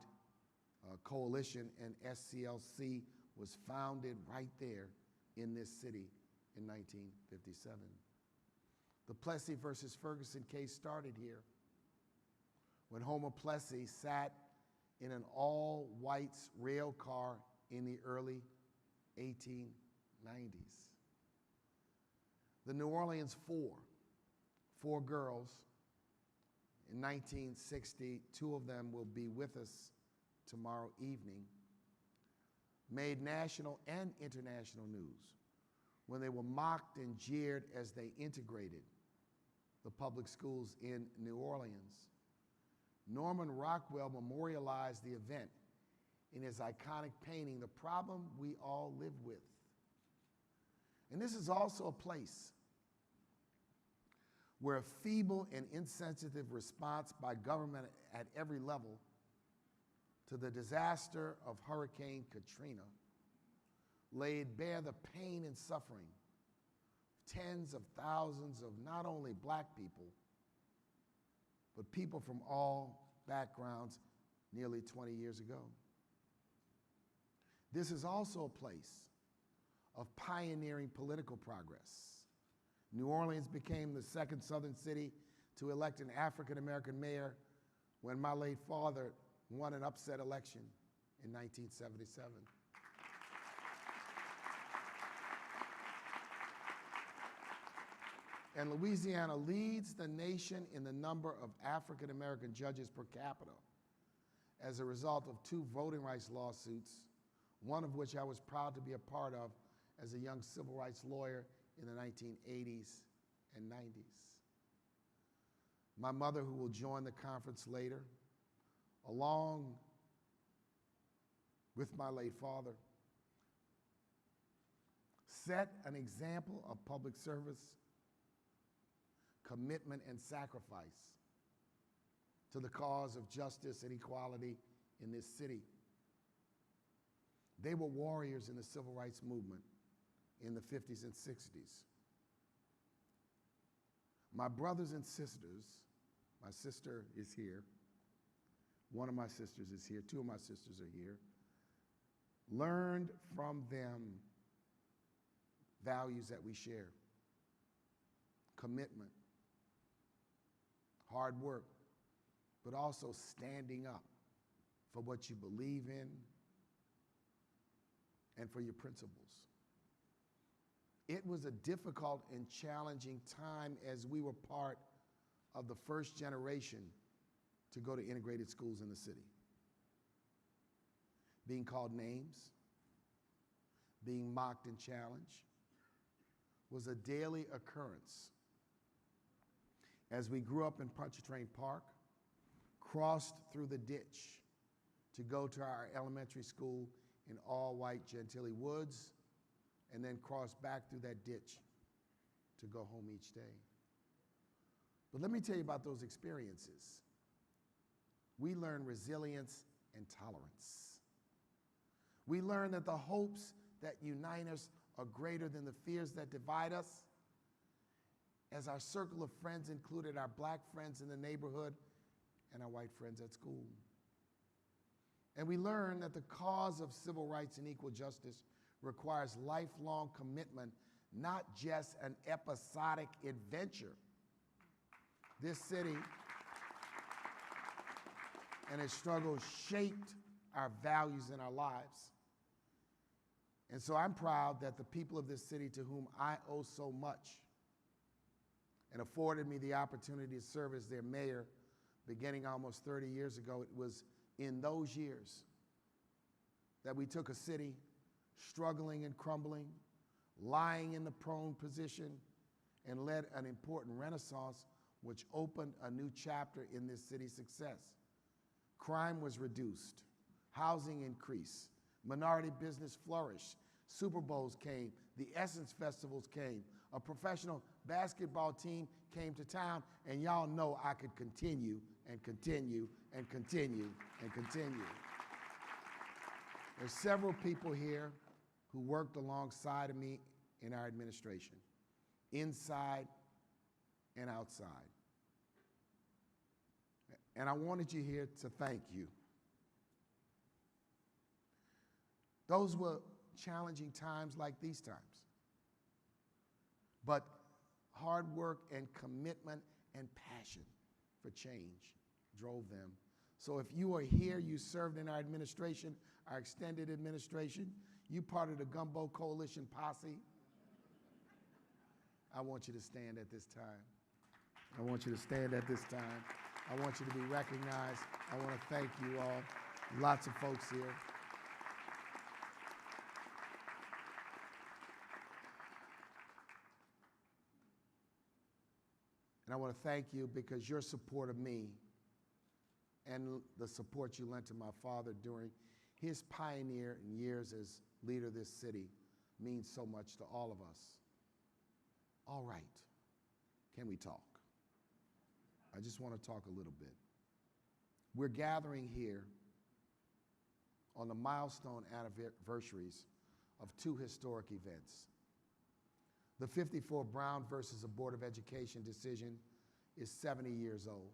coalition, and SCLC was founded right there in this city in 1957. The Plessy versus Ferguson case started here when Homer Plessy sat in an all-whites rail car in the early 1890s. The New Orleans four girls, in 1960, 2 of them will be with us tomorrow evening, made national and international news when they were mocked and jeered as they integrated the public schools in New Orleans. Norman Rockwell memorialized the event in his iconic painting, The Problem We All Live With. And this is also a place where a feeble and insensitive response by government at every level to the disaster of Hurricane Katrina laid bare the pain and suffering of tens of thousands of not only black people, but people from all backgrounds nearly 20 years ago. This is also a place of pioneering political progress. New Orleans became the second southern city to elect an African-American mayor when my late father won an upset election in 1977. And Louisiana leads the nation in the number of African-American judges per capita as a result of 2 voting rights lawsuits, one of which I was proud to be a part of as a young civil rights lawyer in the 1980s and 90s. My mother, who will join the conference later, along with my late father, set an example of public service, commitment, and sacrifice to the cause of justice and equality in this city. They were warriors in the civil rights movement in the 50s and 60s. My brothers and sisters, my sister is here, one of my sisters is here, two of my sisters are here, learned from them values that we share: commitment, hard work, but also standing up for what you believe in and for your principles. It was a difficult and challenging time as we were part of the first generation to go to integrated schools in the city. Being called names, being mocked and challenged was a daily occurrence. As we grew up in Pontchartrain Park, crossed through the ditch to go to our elementary school in all-white Gentilly Woods, and then cross back through that ditch to go home each day. But let me tell you about those experiences. We learned resilience and tolerance. We learned that the hopes that unite us are greater than the fears that divide us. As our circle of friends included our black friends in the neighborhood and our white friends at school. And we learned that the cause of civil rights and equal justice requires lifelong commitment, not just an episodic adventure. This city and its struggle shaped our values and our lives. And so I'm proud that the people of this city, to whom I owe so much and afforded me the opportunity to serve as their mayor beginning almost 30 years ago, it was in those years that we took a city struggling and crumbling, lying in the prone position, and led an important renaissance which opened a new chapter in this city's success. Crime was reduced, housing increased, minority business flourished, Super Bowls came, the Essence Festivals came, a professional basketball team came to town, and y'all know I could continue and continue and continue and continue. There's several people here who worked alongside of me in our administration, inside and outside. And I wanted you here to thank you. Those were challenging times like these times. But hard work and commitment and passion for change drove them. So if you are here, you served in our administration, our extended administration, you part of the Gumbo Coalition posse, I want you to stand at this time. I want you to stand at this time. I want you to be recognized. I want to thank you all. Lots of folks here. And I want to thank you because your support of me and the support you lent to my father during his pioneer years as leader of this city means so much to all of us. All right, can we talk? I just want to talk a little bit. We're gathering here on the milestone anniversaries of two historic events. The 54 Brown versus the Board of Education decision is 70 years old.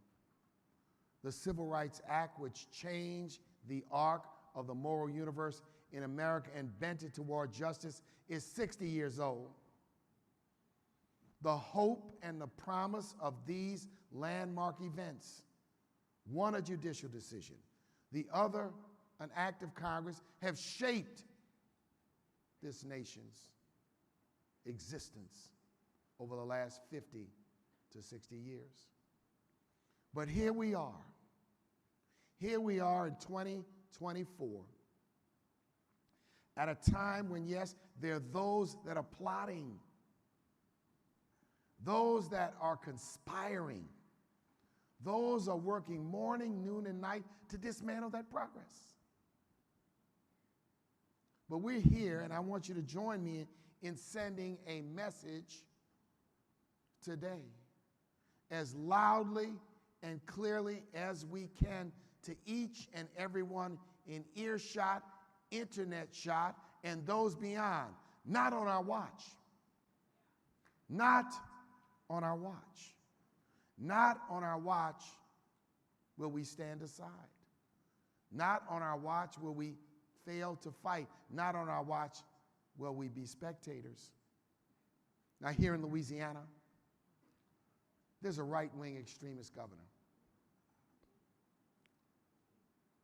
The Civil Rights Act, which changed the arc of the moral universe in America and bent it toward justice, is 60 years old. The hope and the promise of these landmark events, one a judicial decision, the other an act of Congress, have shaped this nation's existence over the last 50 to 60 years. But here we are in 2024, at a time when, yes, there are those that are plotting, those that are conspiring, those are working morning, noon, and night to dismantle that progress. But we're here, and I want you to join me in sending a message today as loudly and clearly as we can to each and everyone in earshot, internet shot, and those beyond. Not on our watch. Not on our watch. Not on our watch will we stand aside. Not on our watch will we fail to fight. Not on our watch will we be spectators. Now, here in Louisiana, there's a right-wing extremist governor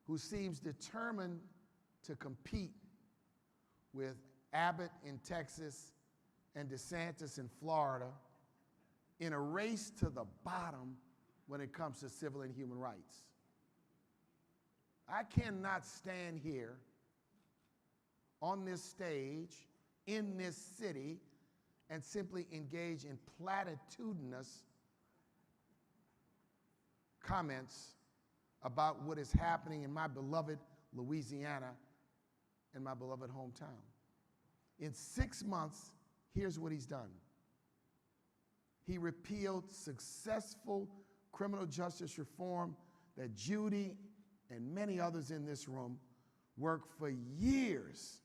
who seems determined to compete with Abbott in Texas and DeSantis in Florida in a race to the bottom when it comes to civil and human rights. I cannot stand here on this stage in this city and simply engage in platitudinous comments about what is happening in my beloved Louisiana and my beloved hometown. In 6 months, here's what he's done. He repealed successful criminal justice reform that Judy and many others in this room worked for years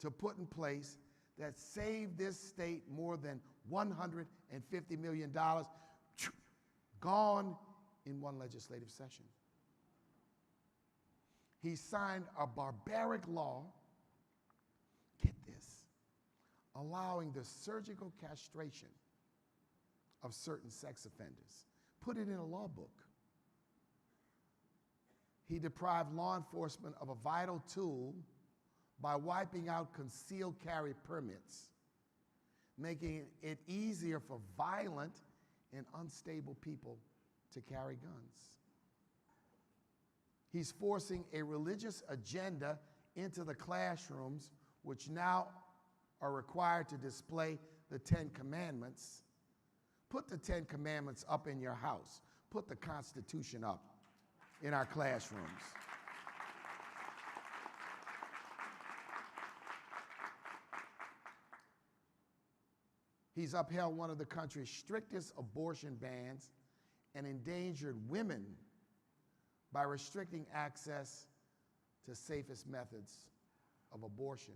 to put in place that saved this state more than $150 million, gone in one legislative session. He signed a barbaric law, get this, allowing the surgical castration of certain sex offenders. Put it in a law book. He deprived law enforcement of a vital tool by wiping out concealed carry permits, making it easier for violent and unstable people to carry guns. He's forcing a religious agenda into the classrooms, which now are required to display the 10 Commandments. Put the 10 Commandments up in your house. Put the Constitution up in our classrooms. He's upheld one of the country's strictest abortion bans and endangered women by restricting access to safest methods of abortion.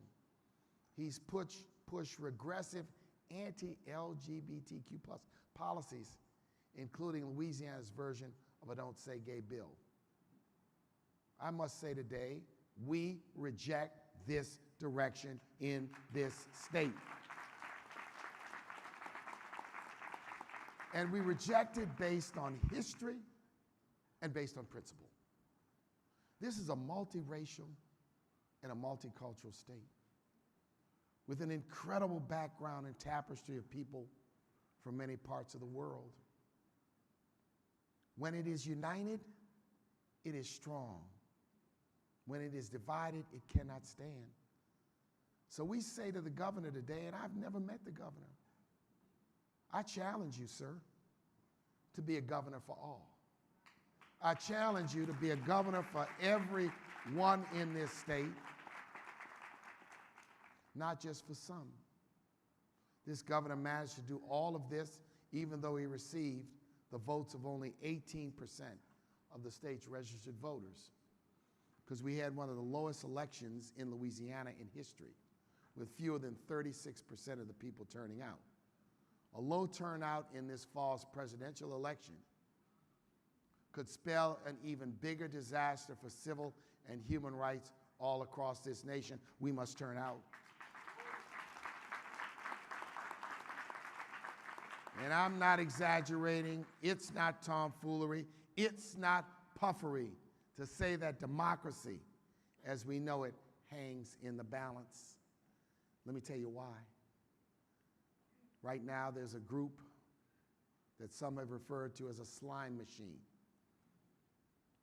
He's pushed regressive anti-LGBTQ+ policies, including Louisiana's version of a Don't Say Gay bill. I must say today, we reject this direction in this state. And we reject it based on history and based on principle. This is a multiracial and a multicultural state with an incredible background and tapestry of people from many parts of the world. When it is united, it is strong. When it is divided, it cannot stand. So we say to the governor today, and I've never met the governor, I challenge you, sir, to be a governor for all. I challenge you to be a governor for everyone in this state, not just for some. This governor managed to do all of this even though he received the votes of only 18% of the state's registered voters, because we had one of the lowest elections in Louisiana in history, with fewer than 36% of the people turning out. A low turnout in this fall's presidential election could spell an even bigger disaster for civil and human rights all across this nation. We must turn out. And I'm not exaggerating. It's not tomfoolery. It's not puffery to say that democracy, as we know it, hangs in the balance. Let me tell you why. Right now, there's a group that some have referred to as a slime machine.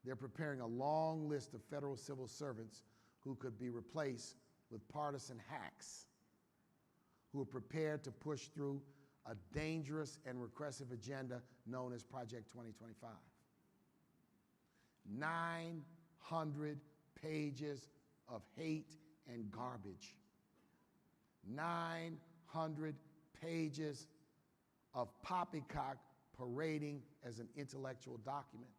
They're preparing a long list of federal civil servants who could be replaced with partisan hacks who are prepared to push through a dangerous and regressive agenda known as Project 2025. 900 pages of hate and garbage. 900 pages of poppycock parading as an intellectual document.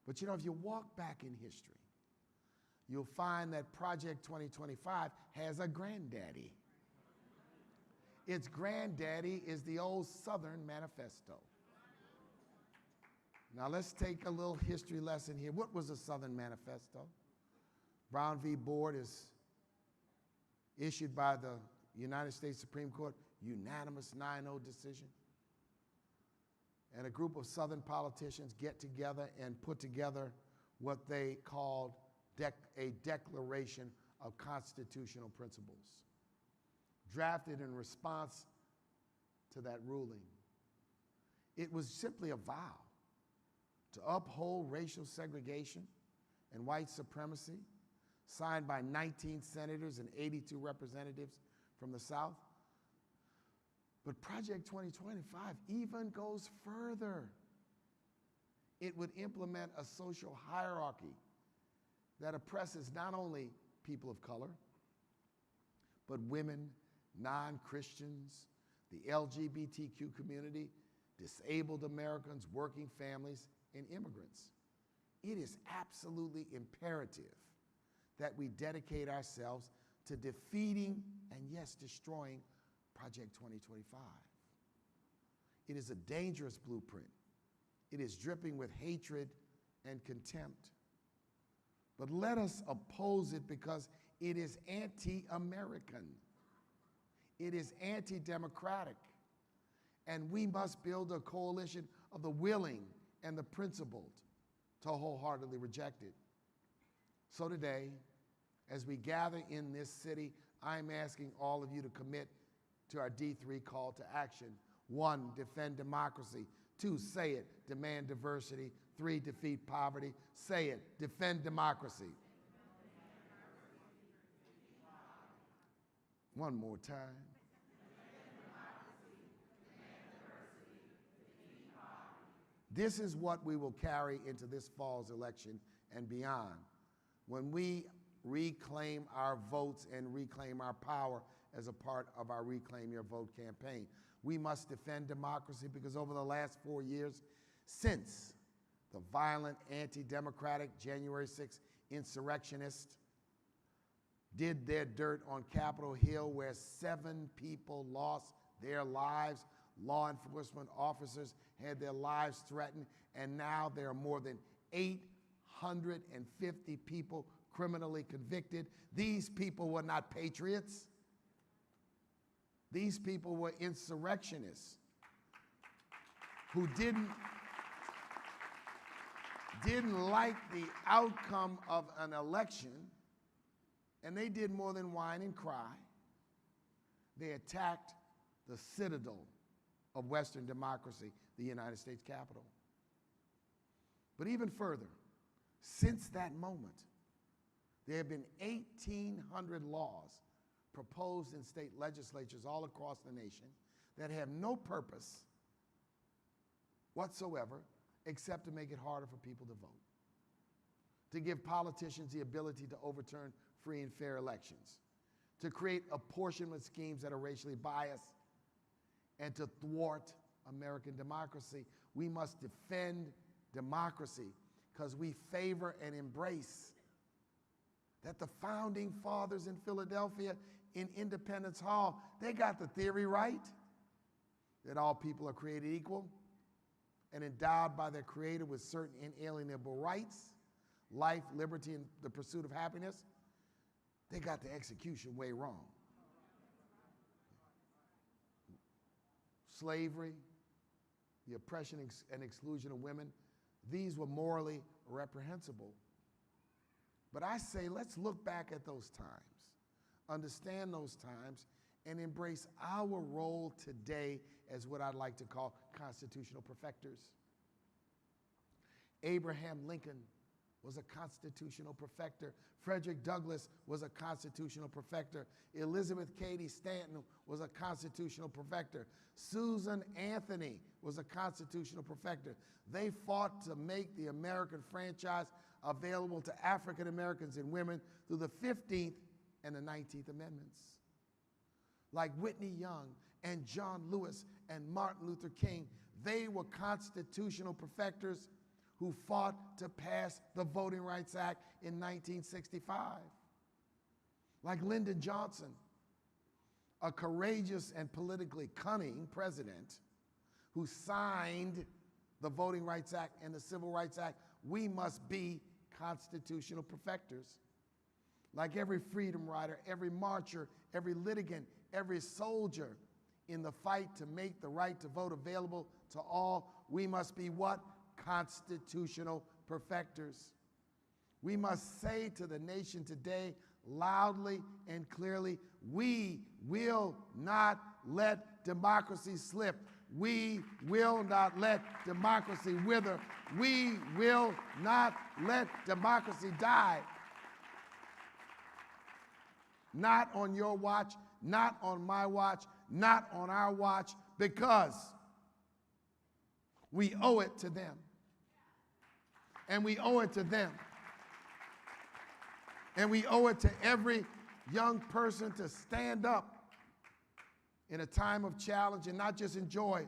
But you know, if you walk back in history, you'll find that Project 2025 has a granddaddy. Its granddaddy is the old Southern Manifesto. Now let's take a little history lesson here. What was the Southern Manifesto? Brown v. Board is issued by the United States Supreme Court, unanimous 9-0 decision. And a group of Southern politicians get together and put together what they called a Declaration of Constitutional Principles, drafted in response to that ruling. It was simply a vow to uphold racial segregation and white supremacy, signed by 19 senators and 82 representatives from the South. But Project 2025 even goes further. It would implement a social hierarchy that oppresses not only people of color, but women, non-Christians, the LGBTQ community, disabled Americans, working families, and immigrants. It is absolutely imperative that we dedicate ourselves to defeating and, yes, destroying Project 2025. It is a dangerous blueprint. It is dripping with hatred and contempt. But let us oppose it because it is anti-American. It is anti-democratic. And we must build a coalition of the willing and the principled to wholeheartedly reject it. So today, as we gather in this city, I'm asking all of you to commit to our D3 call to action. 1, defend democracy. 2, say it, demand diversity. 3, defeat poverty. Say it, defend democracy. One more time. This is what we will carry into this fall's election and beyond. When we reclaim our votes and reclaim our power as a part of our Reclaim Your Vote campaign. We must defend democracy because over the last 4 years, since the violent, anti-democratic January 6th insurrectionists did their dirt on Capitol Hill, where 7 people lost their lives, law enforcement officers had their lives threatened, and now there are more than 850 people criminally convicted. These people were not patriots. These people were insurrectionists who didn't like the outcome of an election, and they did more than whine and cry. They attacked the citadel of Western democracy, the United States Capitol. But even further, since that moment, there have been 1,800 laws proposed in state legislatures all across the nation that have no purpose whatsoever except to make it harder for people to vote, to give politicians the ability to overturn free and fair elections, to create apportionment schemes that are racially biased, and to thwart American democracy. We must defend democracy because we favor and embrace that the founding fathers in Philadelphia in Independence Hall, they got the theory right, that all people are created equal and endowed by their Creator with certain inalienable rights, life, liberty, and the pursuit of happiness. They got the execution way wrong. Slavery, the oppression and exclusion of women, these were morally reprehensible. But I say, let's look back at those times, understand those times, and embrace our role today as what I'd like to call constitutional perfecters. Abraham Lincoln was a constitutional perfecter. Frederick Douglass was a constitutional perfecter. Elizabeth Cady Stanton was a constitutional perfecter. Susan Anthony was a constitutional perfecter. They fought to make the American franchise available to African Americans and women through the 15th and the 19th Amendments. Like Whitney Young and John Lewis and Martin Luther King. They were constitutional perfecters who fought to pass the Voting Rights Act in 1965. Like Lyndon Johnson, a courageous and politically cunning president who signed the Voting Rights Act and the Civil Rights Act. We must be constitutional perfecters. Like every freedom rider, every marcher, every litigant, every soldier in the fight to make the right to vote available to all, we must be what? Constitutional perfecters. We must say to the nation today, loudly and clearly, we will not let democracy slip. We will not let democracy wither. We will not let democracy die. Not on your watch, not on my watch, not on our watch, because we owe it to them. And we owe it to them. And we owe it to every young person to stand up in a time of challenge and not just enjoy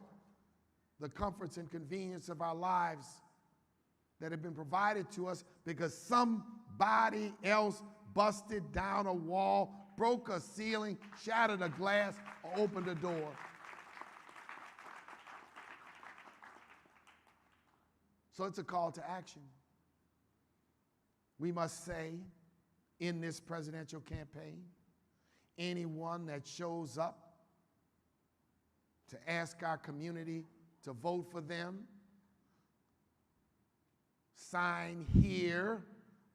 the comforts and convenience of our lives that have been provided to us because somebody else busted down a wall, broke a ceiling, shattered a glass, or opened a door. So it's a call to action. We must say in this presidential campaign, anyone that shows up to ask our community to vote for them, sign here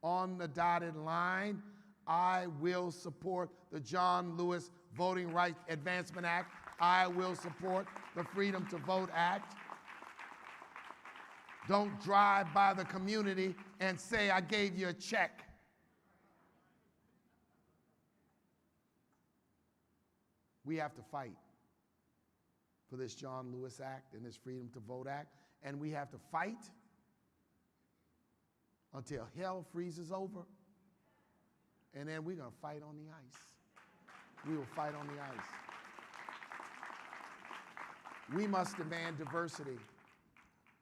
on the dotted line, I will support the John Lewis Voting Rights Advancement Act. I will support the Freedom to Vote Act. Don't drive by the community and say, I gave you a check. We have to fight for this John Lewis Act and this Freedom to Vote Act, and we have to fight until hell freezes over, and then we're going to fight on the ice. We will fight on the ice. We must demand diversity.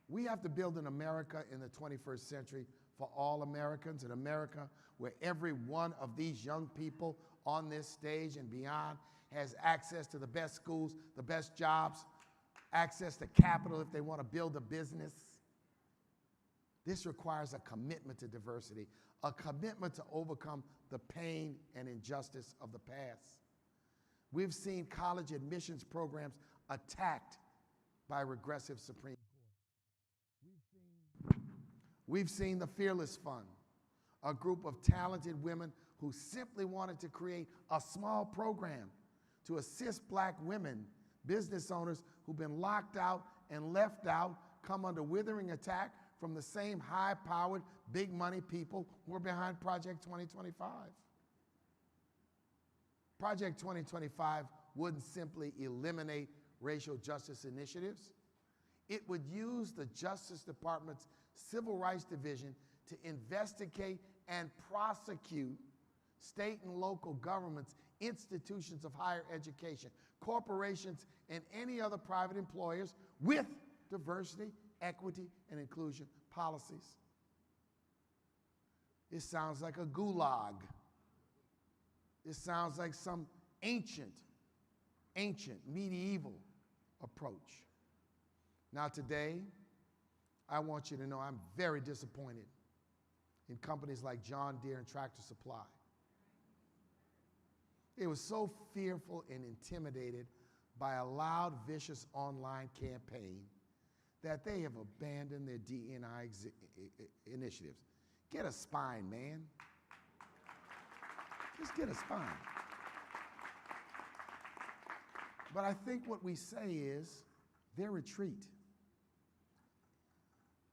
We have to build an America in the 21st century for all Americans, an America where every one of these young people on this stage and beyond has access to the best schools, the best jobs, access to capital if they want to build a business. This requires a commitment to diversity, a commitment to overcome the pain and injustice of the past. We've seen college admissions programs attacked by regressive Supreme Court. We've seen the Fearless Fund, a group of talented women who simply wanted to create a small program to assist black women, business owners who've been locked out and left out, come under withering attack from the same high-powered, big money people who are behind Project 2025. Project 2025 wouldn't simply eliminate racial justice initiatives. It would use the Justice Department's Civil Rights Division to investigate and prosecute state and local governments, institutions of higher education, corporations, and any other private employers with diversity, equity, and inclusion policies. It sounds like a gulag. It sounds like some ancient medieval approach. Now today, I want you to know I'm very disappointed in companies like John Deere and Tractor Supply. They were so fearful and intimidated by a loud, vicious online campaign that they have abandoned their DE&I initiatives. Get a spine, man. Just get a spine. But I think what we say is their retreat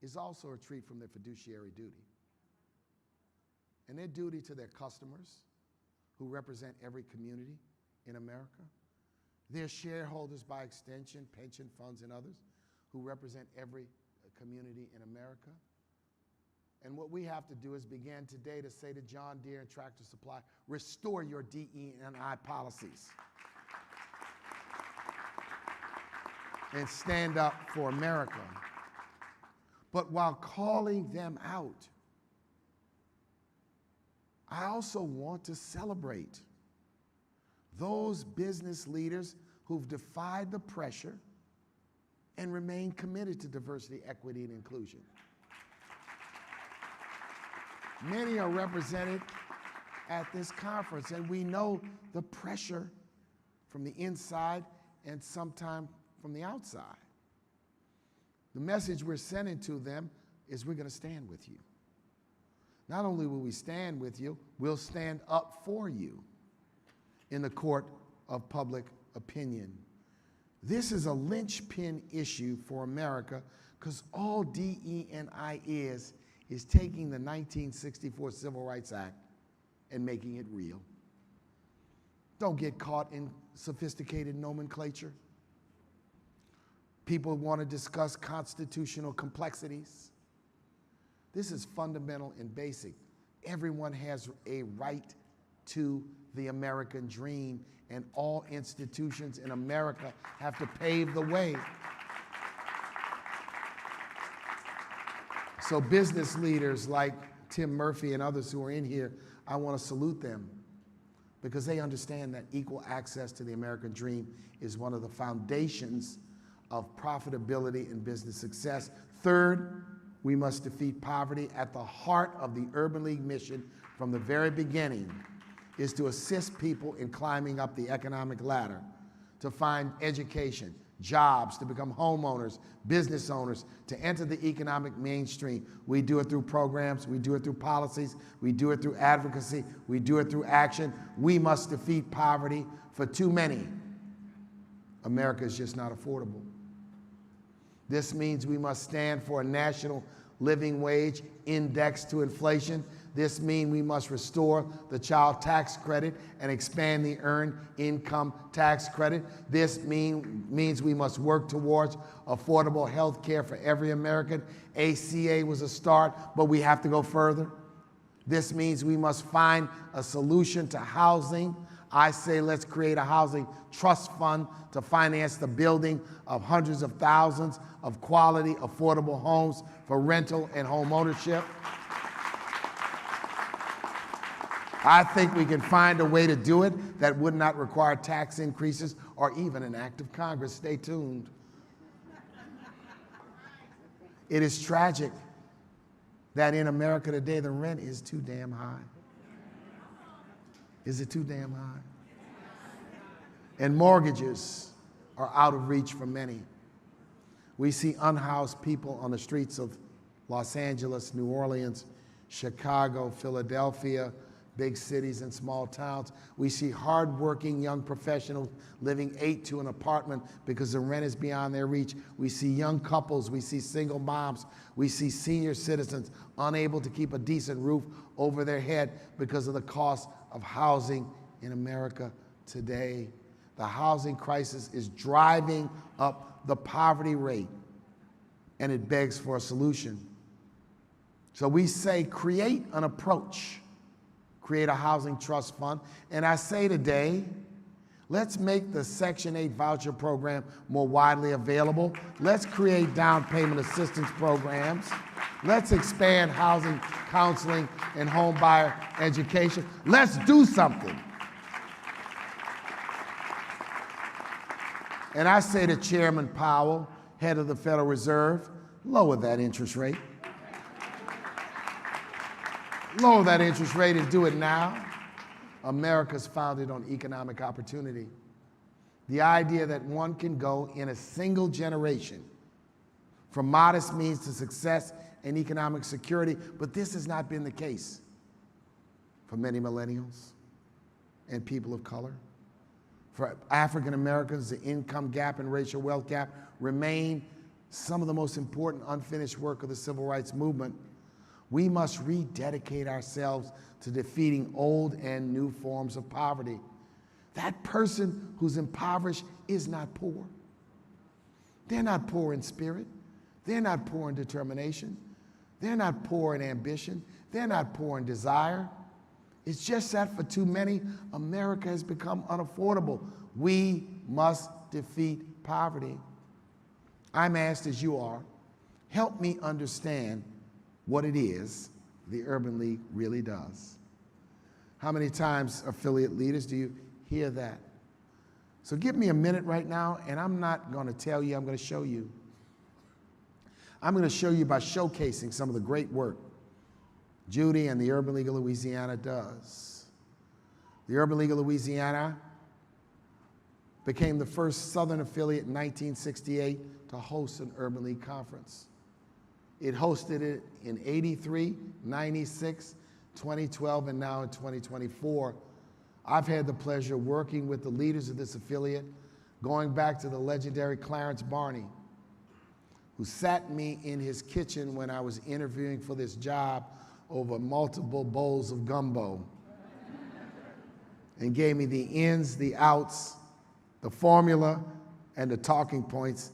is also a retreat from their fiduciary duty. And their duty to their customers, who represent every community in America, their shareholders by extension, pension funds and others, who represent every community in America. And what we have to do is begin today to say to John Deere and Tractor Supply, restore your DE&I policies. and stand up for America. But while calling them out, I also want to celebrate those business leaders who've defied the pressure and remain committed to diversity, equity, and inclusion. Many are represented at this conference, and we know the pressure from the inside and sometimes from the outside. The message we're sending to them is we're going to stand with you. Not only will we stand with you, we'll stand up for you in the court of public opinion. This is a linchpin issue for America because all DE&I is taking the 1964 Civil Rights Act and making it real. Don't get caught in sophisticated nomenclature. People want to discuss constitutional complexities. This is fundamental and basic. Everyone has a right to the American dream, and all institutions in America have to pave the way. So business leaders like Tim Murphy and others who are in here, I want to salute them because they understand that equal access to the American dream is one of the foundations of profitability and business success. Third, we must defeat poverty. At the heart of the Urban League mission from the very beginning is to assist people in climbing up the economic ladder, to find education, jobs, to become homeowners, business owners, to enter the economic mainstream. We do it through programs, we do it through policies, we do it through advocacy, we do it through action. We must defeat poverty. For too many, America is just not affordable. This means we must stand for a national living wage indexed to inflation. This means we must restore the child tax credit and expand the earned income tax credit. This means we must work towards affordable health care for every American. ACA was a start, but we have to go further. This means we must find a solution to housing. I say let's create a housing trust fund to finance the building of hundreds of thousands of quality, affordable homes for rental and home ownership. I think we can find a way to do it that would not require tax increases or even an act of Congress. Stay tuned. It is tragic that in America today the rent is too damn high. Is it too damn high? And mortgages are out of reach for many. We see unhoused people on the streets of Los Angeles, New Orleans, Chicago, Philadelphia, big cities and small towns. We see hardworking young professionals living 8 to an apartment because the rent is beyond their reach. We see young couples, we see single moms, we see senior citizens unable to keep a decent roof over their head because of the cost of housing in America today. The housing crisis is driving up the poverty rate, and it begs for a solution. So we say create an approach. Create a housing trust fund. And I say today, let's make the Section 8 voucher program more widely available. Let's create down payment assistance programs. Let's expand housing counseling and home buyer education. Let's do something. And I say to Chairman Powell, head of the Federal Reserve, lower that interest rate. Lower that interest rate and do it now. America's founded on economic opportunity. The idea that one can go in a single generation from modest means to success and economic security, but this has not been the case for many millennials and people of color. For African Americans, the income gap and racial wealth gap remain some of the most important unfinished work of the civil rights movement. We must rededicate ourselves to defeating old and new forms of poverty. That person who's impoverished is not poor. They're not poor in spirit. They're not poor in determination. They're not poor in ambition. They're not poor in desire. It's just that for too many, America has become unaffordable. We must defeat poverty. I'm asked, as you are, help me understand what it is the Urban League really does. How many times, affiliate leaders, do you hear that? So give me a minute right now, and I'm not going to tell you, I'm going to show you. I'm going to show you by showcasing some of the great work Judy and the Urban League of Louisiana does. The Urban League of Louisiana became the first Southern affiliate in 1968 to host an Urban League conference. It hosted it in 83, 96, 2012, and now in 2024. I've had the pleasure of working with the leaders of this affiliate, going back to the legendary Clarence Barney, who sat me in his kitchen when I was interviewing for this job over multiple bowls of gumbo and gave me the ins, the outs, the formula, and the talking points.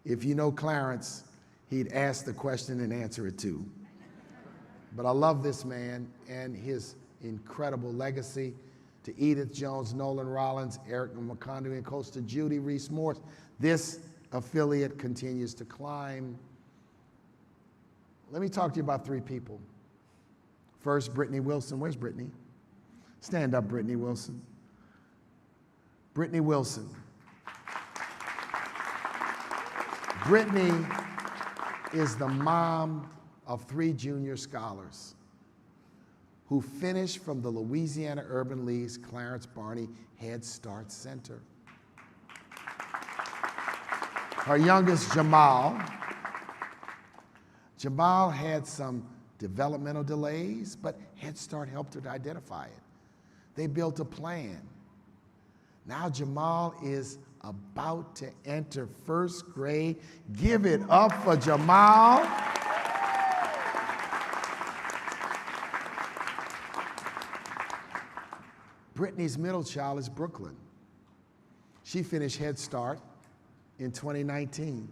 If you know Clarence, he'd ask the question and answer it too. But I love this man and his incredible legacy. To Edith Jones, Nolan Rollins, Eric McConaughey, and Costa Judy Reese Morse, this affiliate continues to climb. Let me talk to you about three people. First, Brittany Wilson. Where's Brittany? Stand up, Brittany Wilson. Brittany Wilson. Brittany is the mom of 3 junior scholars who finished from the Louisiana Urban League's Clarence Barney Head Start Center. Her youngest, Jamal had some developmental delays, but Head Start helped her to identify it. They built a plan. Now Jamal is about to enter 1st grade. Give it up for Jamal. Brittany's middle child is Brooklyn. She finished Head Start in 2019.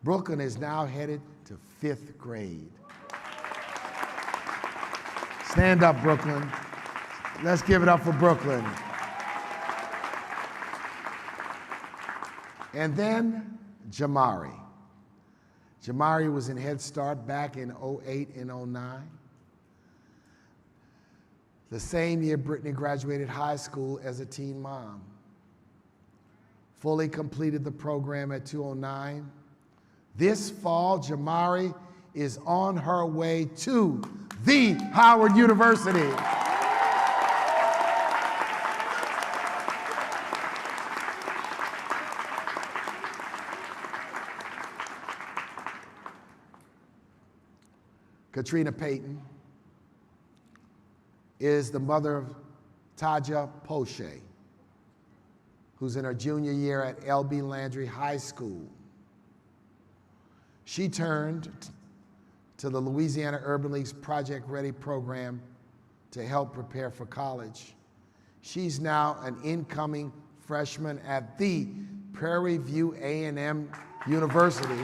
Brooklyn is now headed to 5th grade. Stand up, Brooklyn. Let's give it up for Brooklyn. And then Jamari. Jamari was in Head Start back in 08 and 09. The same year Brittany graduated high school as a teen mom. Fully completed the program at 209. This fall, Jamari is on her way to the Howard University. Katrina Payton is the mother of Taja Poche, who's in her junior year at L.B. Landry High School. She turned to the Louisiana Urban League's Project Ready program to help prepare for college. She's now an incoming freshman at the Prairie View A&M University,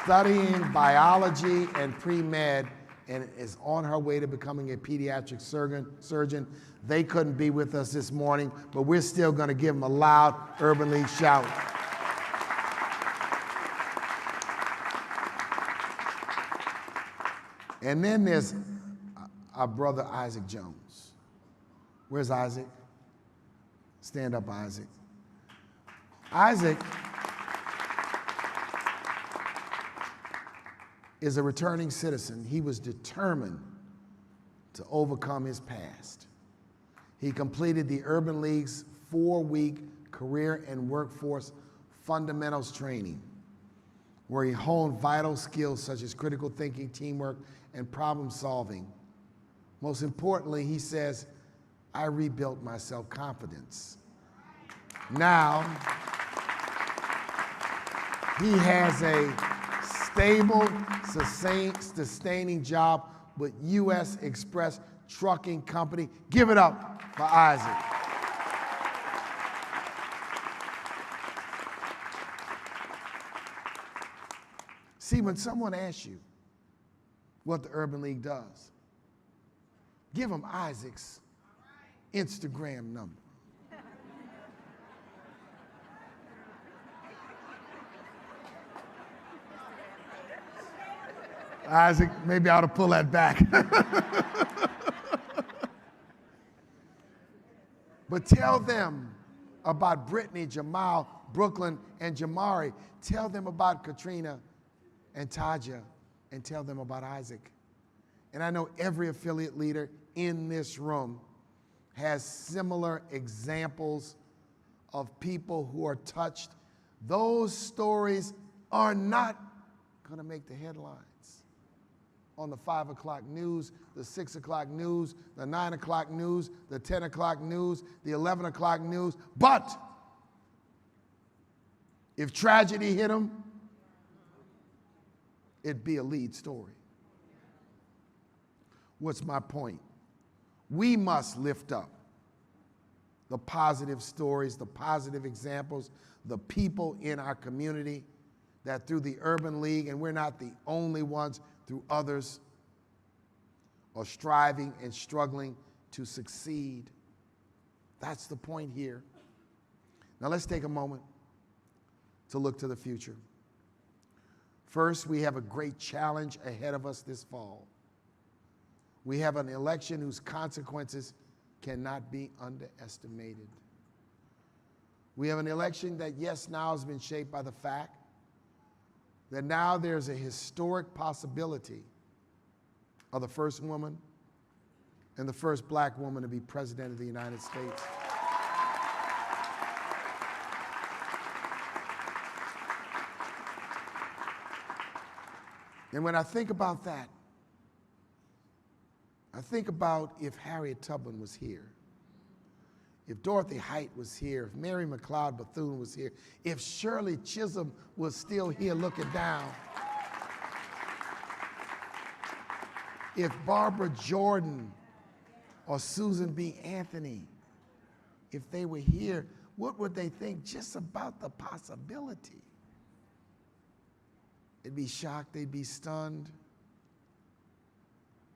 studying biology and pre-med, and is on her way to becoming a pediatric surgeon. They couldn't be with us this morning, but we're still going to give them a loud Urban League shout. And then there's our brother Isaac Jones. Where's Isaac? Stand up, Isaac. Isaac is a returning citizen. He was determined to overcome his past. He completed the Urban League's 4-week career and workforce fundamentals training, where he honed vital skills such as critical thinking, teamwork, and problem solving. Most importantly, he says, I rebuilt my self-confidence. Now, he has a stable, sustaining job with U.S. Express Trucking Company. Give it up for Isaac. See, when someone asks you what the Urban League does, give them Isaac's Instagram number. Isaac, maybe I ought to pull that back. But tell them about Brittany, Jamal, Brooklyn, and Jamari. Tell them about Katrina and Taja, and tell them about Isaac. And I know every affiliate leader in this room has similar examples of people who are touched. Those stories are not going to make the headlines on the 5 o'clock news, the 6 o'clock news, the 9 o'clock news, the 10 o'clock news, the 11 o'clock news. But if tragedy hit them, it'd be a lead story. What's my point? We must lift up the positive stories, the positive examples, the people in our community that through the Urban League, and we're not the only ones, through others, are striving and struggling to succeed. That's the point here. Now let's take a moment to look to the future. First, we have a great challenge ahead of us this fall. We have an election whose consequences cannot be underestimated. We have an election that, yes, now has been shaped by the fact that now there's a historic possibility of the first woman and the first black woman to be president of the United States. And when I think about that, I think about if Harriet Tubman was here, if Dorothy Height was here, if Mary McLeod Bethune was here, if Shirley Chisholm was still here looking down, if Barbara Jordan or Susan B. Anthony, if they were here, what would they think just about the possibility? They'd be shocked, they'd be stunned,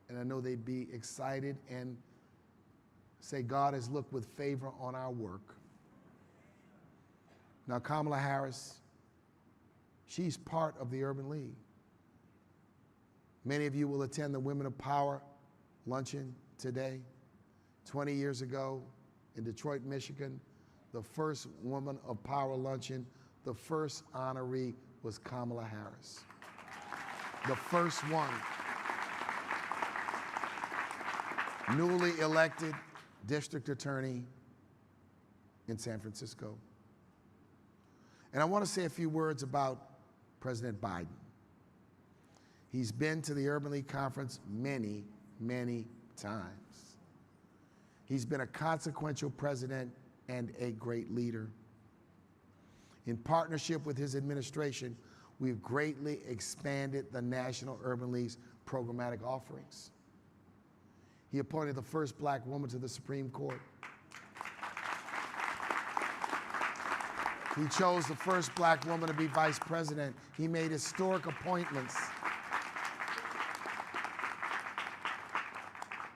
and I know they'd be excited and say, God has looked with favor on our work. Now, Kamala Harris, she's part of the Urban League. Many of you will attend the Women of Power luncheon today. 20 years ago in Detroit, Michigan, the first Woman of Power luncheon, the first honoree was Kamala Harris. The first one. Newly elected district attorney in San Francisco. And I want to say a few words about President Biden. He's been to the Urban League Conference many, many times. He's been a consequential president and a great leader. In partnership with his administration, we've greatly expanded the National Urban League's programmatic offerings. He appointed the first black woman to the Supreme Court. He chose the first black woman to be vice president. He made historic appointments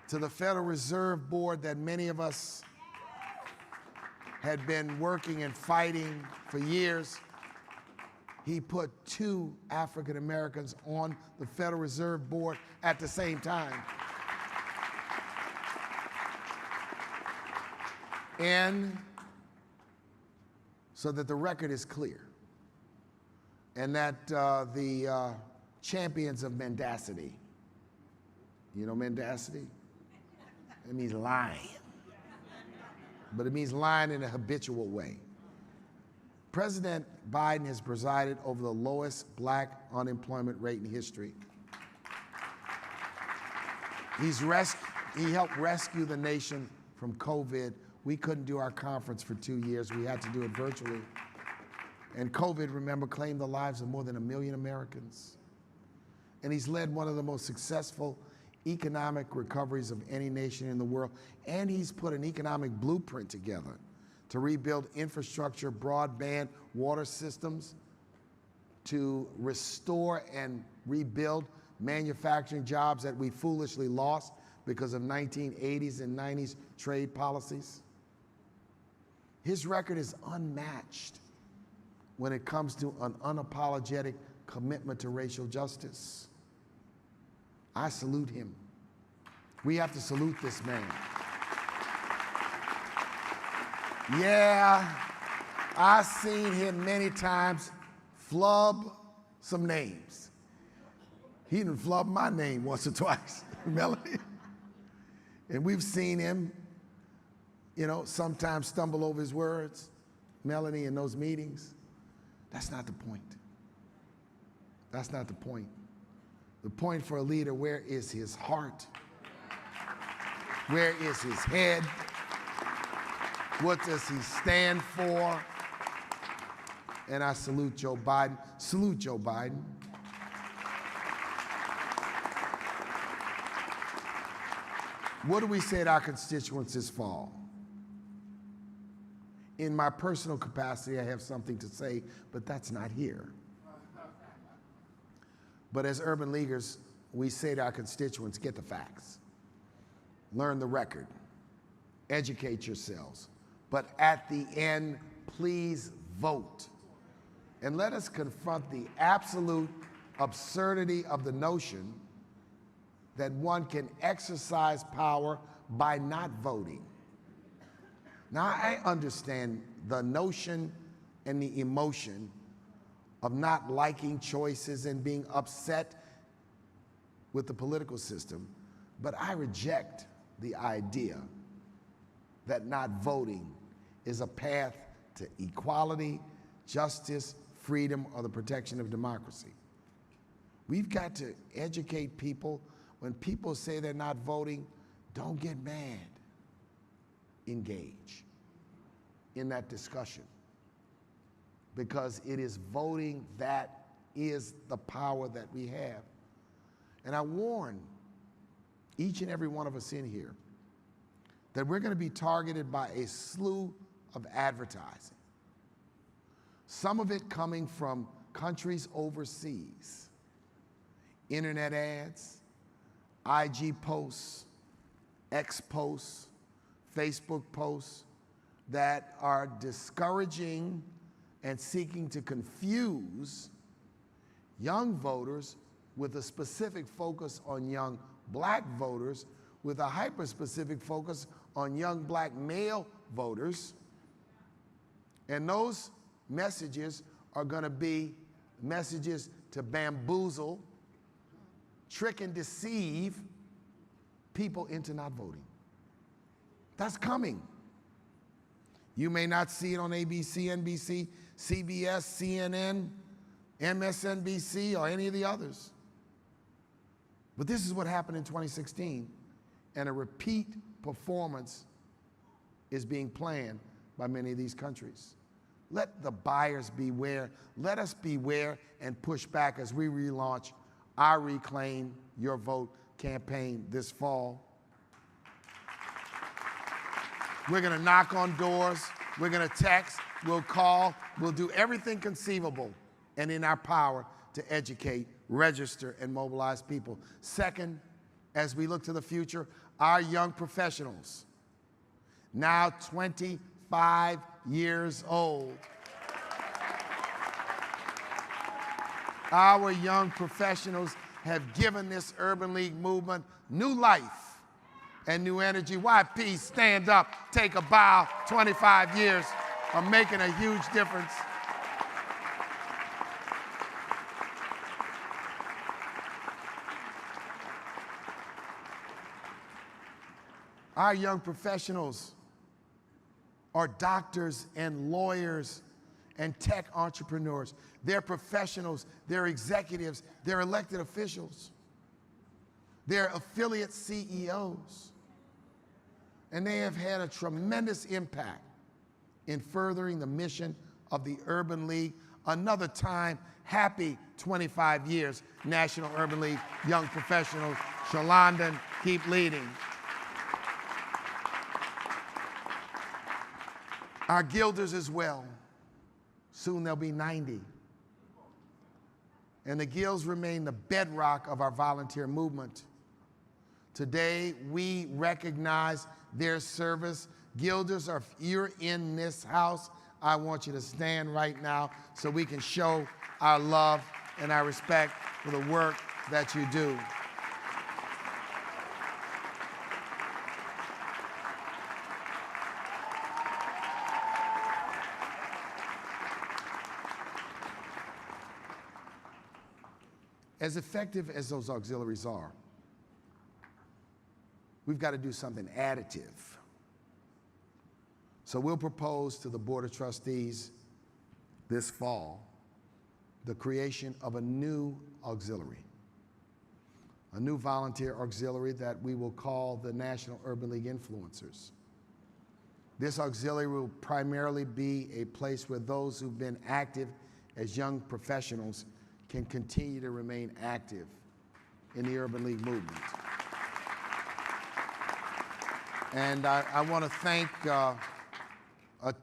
to the Federal Reserve Board that many of us had been working and fighting for years. He put 2 African Americans on the Federal Reserve Board at the same time. And so that the record is clear, and that the champions of mendacity, you know mendacity? It means lying, but it means lying in a habitual way. President Biden has presided over the lowest black unemployment rate in history. He helped rescue the nation from COVID. We couldn't do our conference for 2 years. We had to do it virtually. And COVID, remember, claimed the lives of more than 1 million Americans. And he's led one of the most successful economic recoveries of any nation in the world. And he's put an economic blueprint together to rebuild infrastructure, broadband, water systems, to restore and rebuild manufacturing jobs that we foolishly lost because of 1980s and 90s trade policies. His record is unmatched when it comes to an unapologetic commitment to racial justice. I salute him. We have to salute this man. Yeah, I've seen him many times flub some names. He done flubbed my name once or twice, Melanie. And we've seen him, sometimes stumble over his words, Melanie, in those meetings. That's not the point. That's not the point. The point for a leader, where is his heart? Where is his head? What does he stand for? And I salute Joe Biden. Salute Joe Biden. What do we say to our constituents this fall? In my personal capacity, I have something to say, but that's not here. But as urban leaguers, we say to our constituents, get the facts. Learn the record. Educate yourselves. But at the end, please vote. And let us confront the absolute absurdity of the notion that one can exercise power by not voting. Now, I understand the notion and the emotion of not liking choices and being upset with the political system, but I reject the idea that not voting is a path to equality, justice, freedom, or the protection of democracy. We've got to educate people. When people say they're not voting, don't get mad. Engage in that discussion, because it is voting that is the power that we have. And I warn each and every one of us in here that we're going to be targeted by a slew of advertising. Some of it coming from countries overseas. Internet ads, IG posts, X posts, Facebook posts that are discouraging and seeking to confuse young voters with a specific focus on young black voters, with a hyper-specific focus on young black male voters. And those messages are going to be messages to bamboozle, trick and deceive people into not voting. That's coming. You may not see it on ABC, NBC, CBS, CNN, MSNBC, or any of the others. But this is what happened in 2016, and a repeat performance is being planned by many of these countries. Let the buyers beware. Let us beware and push back as we relaunch our Reclaim Your Vote campaign this fall. We're going to knock on doors. We're going to text. We'll call. We'll do everything conceivable and in our power to educate, register, and mobilize people. Second, as we look to the future, our young professionals, now 25 years old. Our young professionals have given this Urban League movement new life and new energy. YP, stand up, take a bow. 25 years of making a huge difference. Our young professionals are doctors and lawyers and tech entrepreneurs. They're professionals, they're executives, they're elected officials, they're affiliate CEOs. And they have had a tremendous impact in furthering the mission of the Urban League. Another time, happy 25 years, National Urban League Young Professionals. Shalondon, keep leading. Our Guilders as well. Soon they'll be 90. And the Guilds remain the bedrock of our volunteer movement. Today, we recognize their service. Guilders, if you're in this house, I want you to stand right now so we can show our love and our respect for the work that you do. as effective as those auxiliaries are, we've got to do something additive. So we'll propose to the Board of Trustees this fall the creation of a new auxiliary, a new volunteer auxiliary that we will call the National Urban League Influencers. This auxiliary will primarily be a place where those who've been active as young professionals can continue to remain active in the Urban League movement. And I want to thank a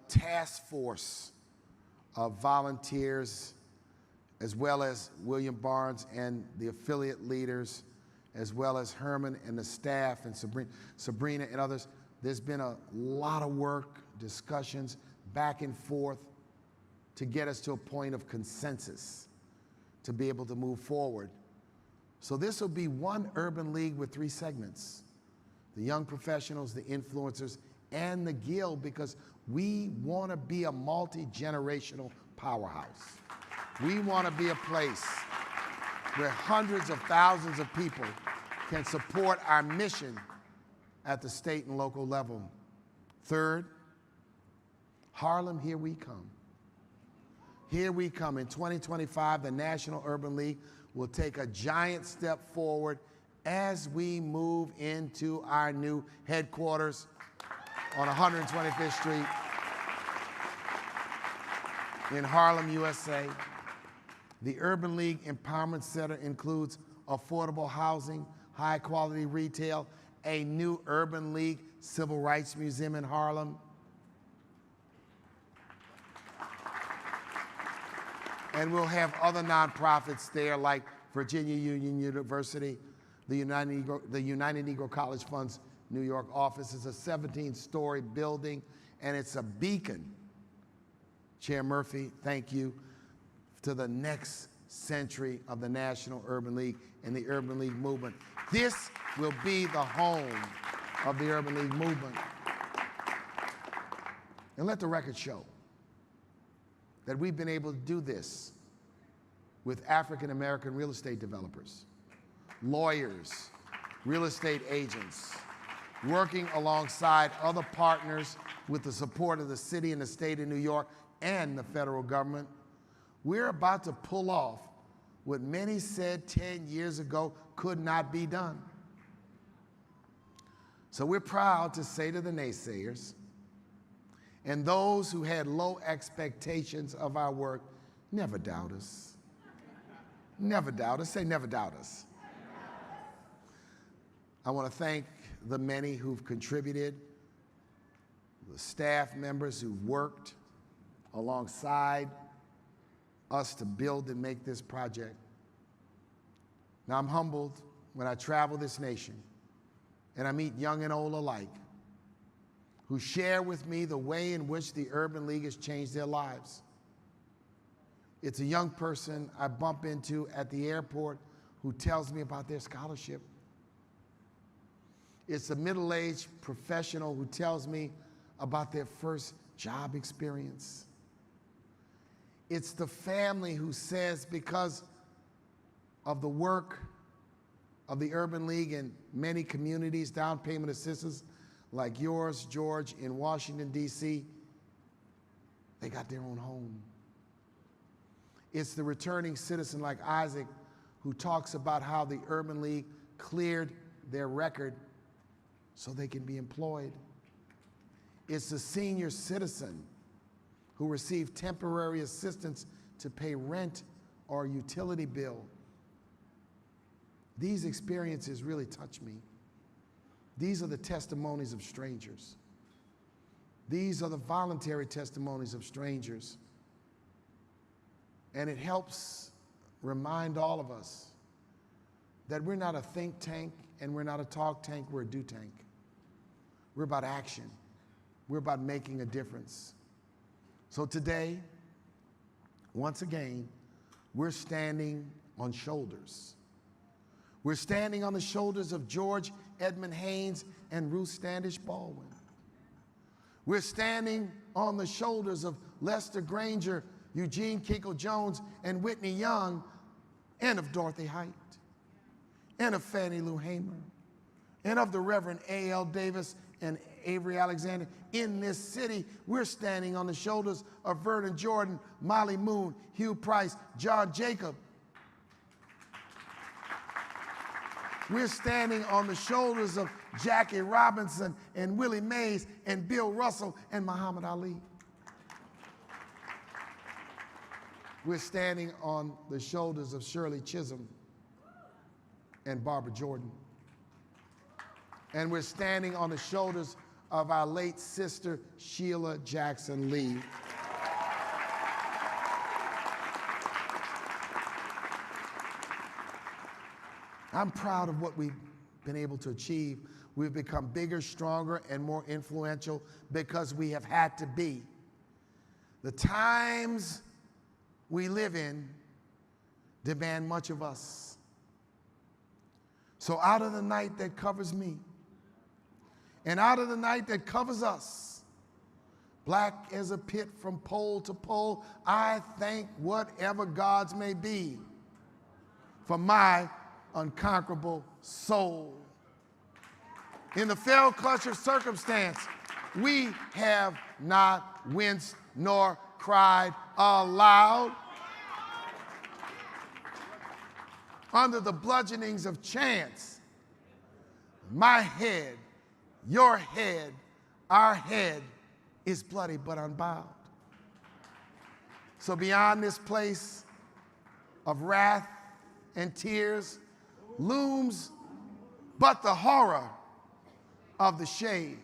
task force of volunteers, as well as William Barnes and the affiliate leaders, as well as Herman and the staff and Sabrina and others. There's been a lot of work, discussions, back and forth to get us to a point of consensus to be able to move forward. So this will be one urban league with 3 segments: the young professionals, the influencers, and the guild, because we want to be a multi-generational powerhouse. We want to be a place where hundreds of thousands of people can support our mission at the state and local level. Third, Harlem, here we come. Here we come. In 2025, the National Urban League will take a giant step forward as we move into our new headquarters on 125th Street in Harlem, USA. The Urban League Empowerment Center includes affordable housing, high-quality retail, a new Urban League Civil Rights Museum in Harlem, and we'll have other nonprofits there like Virginia Union University, the United Negro College Fund's New York office. Is a 17-story building, and it's a beacon, Chair Murphy, thank you, to the next century of the National Urban League and the Urban League movement. This will be the home of the Urban League movement. And let the record show that we've been able to do this with African American real estate developers, lawyers, real estate agents, working alongside other partners with the support of the city and the state of New York and the federal government. We're about to pull off what many said 10 years ago could not be done. So we're proud to say to the naysayers and those who had low expectations of our work, never doubt us. Never doubt us. Say never doubt us. I want to thank the many who've contributed, the staff members who've worked alongside us to build and make this project. Now, I'm humbled when I travel this nation and I meet young and old alike who share with me the way in which the Urban League has changed their lives. It's a young person I bump into at the airport who tells me about their scholarship. It's a middle-aged professional who tells me about their first job experience. It's the family who says, because of the work of the Urban League in many communities, down payment assistance like yours, George, in Washington, D.C., they got their own home. It's the returning citizen like Isaac who talks about how the Urban League cleared their record so they can be employed. It's the senior citizen who received temporary assistance to pay rent or utility bill. These experiences really touch me. These are the testimonies of strangers. These are the voluntary testimonies of strangers. And it helps remind all of us that we're not a think tank and we're not a talk tank, we're a do tank. We're about action. We're about making a difference. So today, once again, we're standing on shoulders. We're standing on the shoulders of George Edmund Haynes and Ruth Standish Baldwin. We're standing on the shoulders of Lester Granger, Eugene Kinkle Jones, and Whitney Young, and of Dorothy Height, and of Fannie Lou Hamer, and of the Reverend A.L. Davis and Avery Alexander. In this city, we're standing on the shoulders of Vernon Jordan, Molly Moon, Hugh Price, John Jacob. We're standing on the shoulders of Jackie Robinson and Willie Mays and Bill Russell and Muhammad Ali. We're standing on the shoulders of Shirley Chisholm and Barbara Jordan. And we're standing on the shoulders of our late sister, Sheila Jackson Lee. I'm proud of what we've been able to achieve. We've become bigger, stronger, and more influential because we have had to be. The times we live in demand much of us. So out of the night that covers me, and out of the night that covers us, black as a pit from pole to pole, I thank whatever gods may be for my unconquerable soul. In the fell clutch of circumstance, we have not winced nor cried aloud. Under the bludgeonings of chance, my head, your head, our head is bloody but unbowed. So beyond this place of wrath and tears looms but the horror of the shade.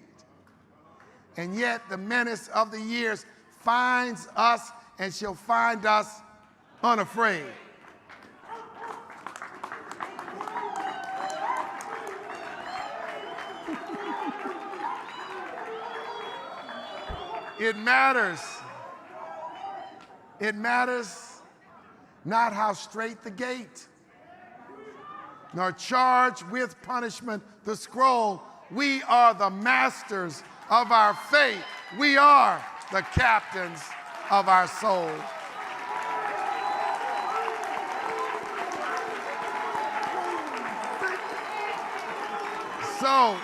And yet the menace of the years finds us and shall find us unafraid. It matters. It matters not how straight the gate, nor charged with punishment the scroll. We are the masters of our fate. We are the captains of our soul. So,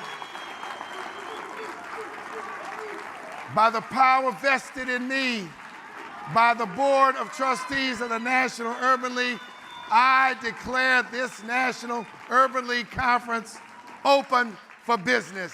by the power vested in me by the Board of Trustees of the National Urban League, I declare this National Urban League Conference open for business.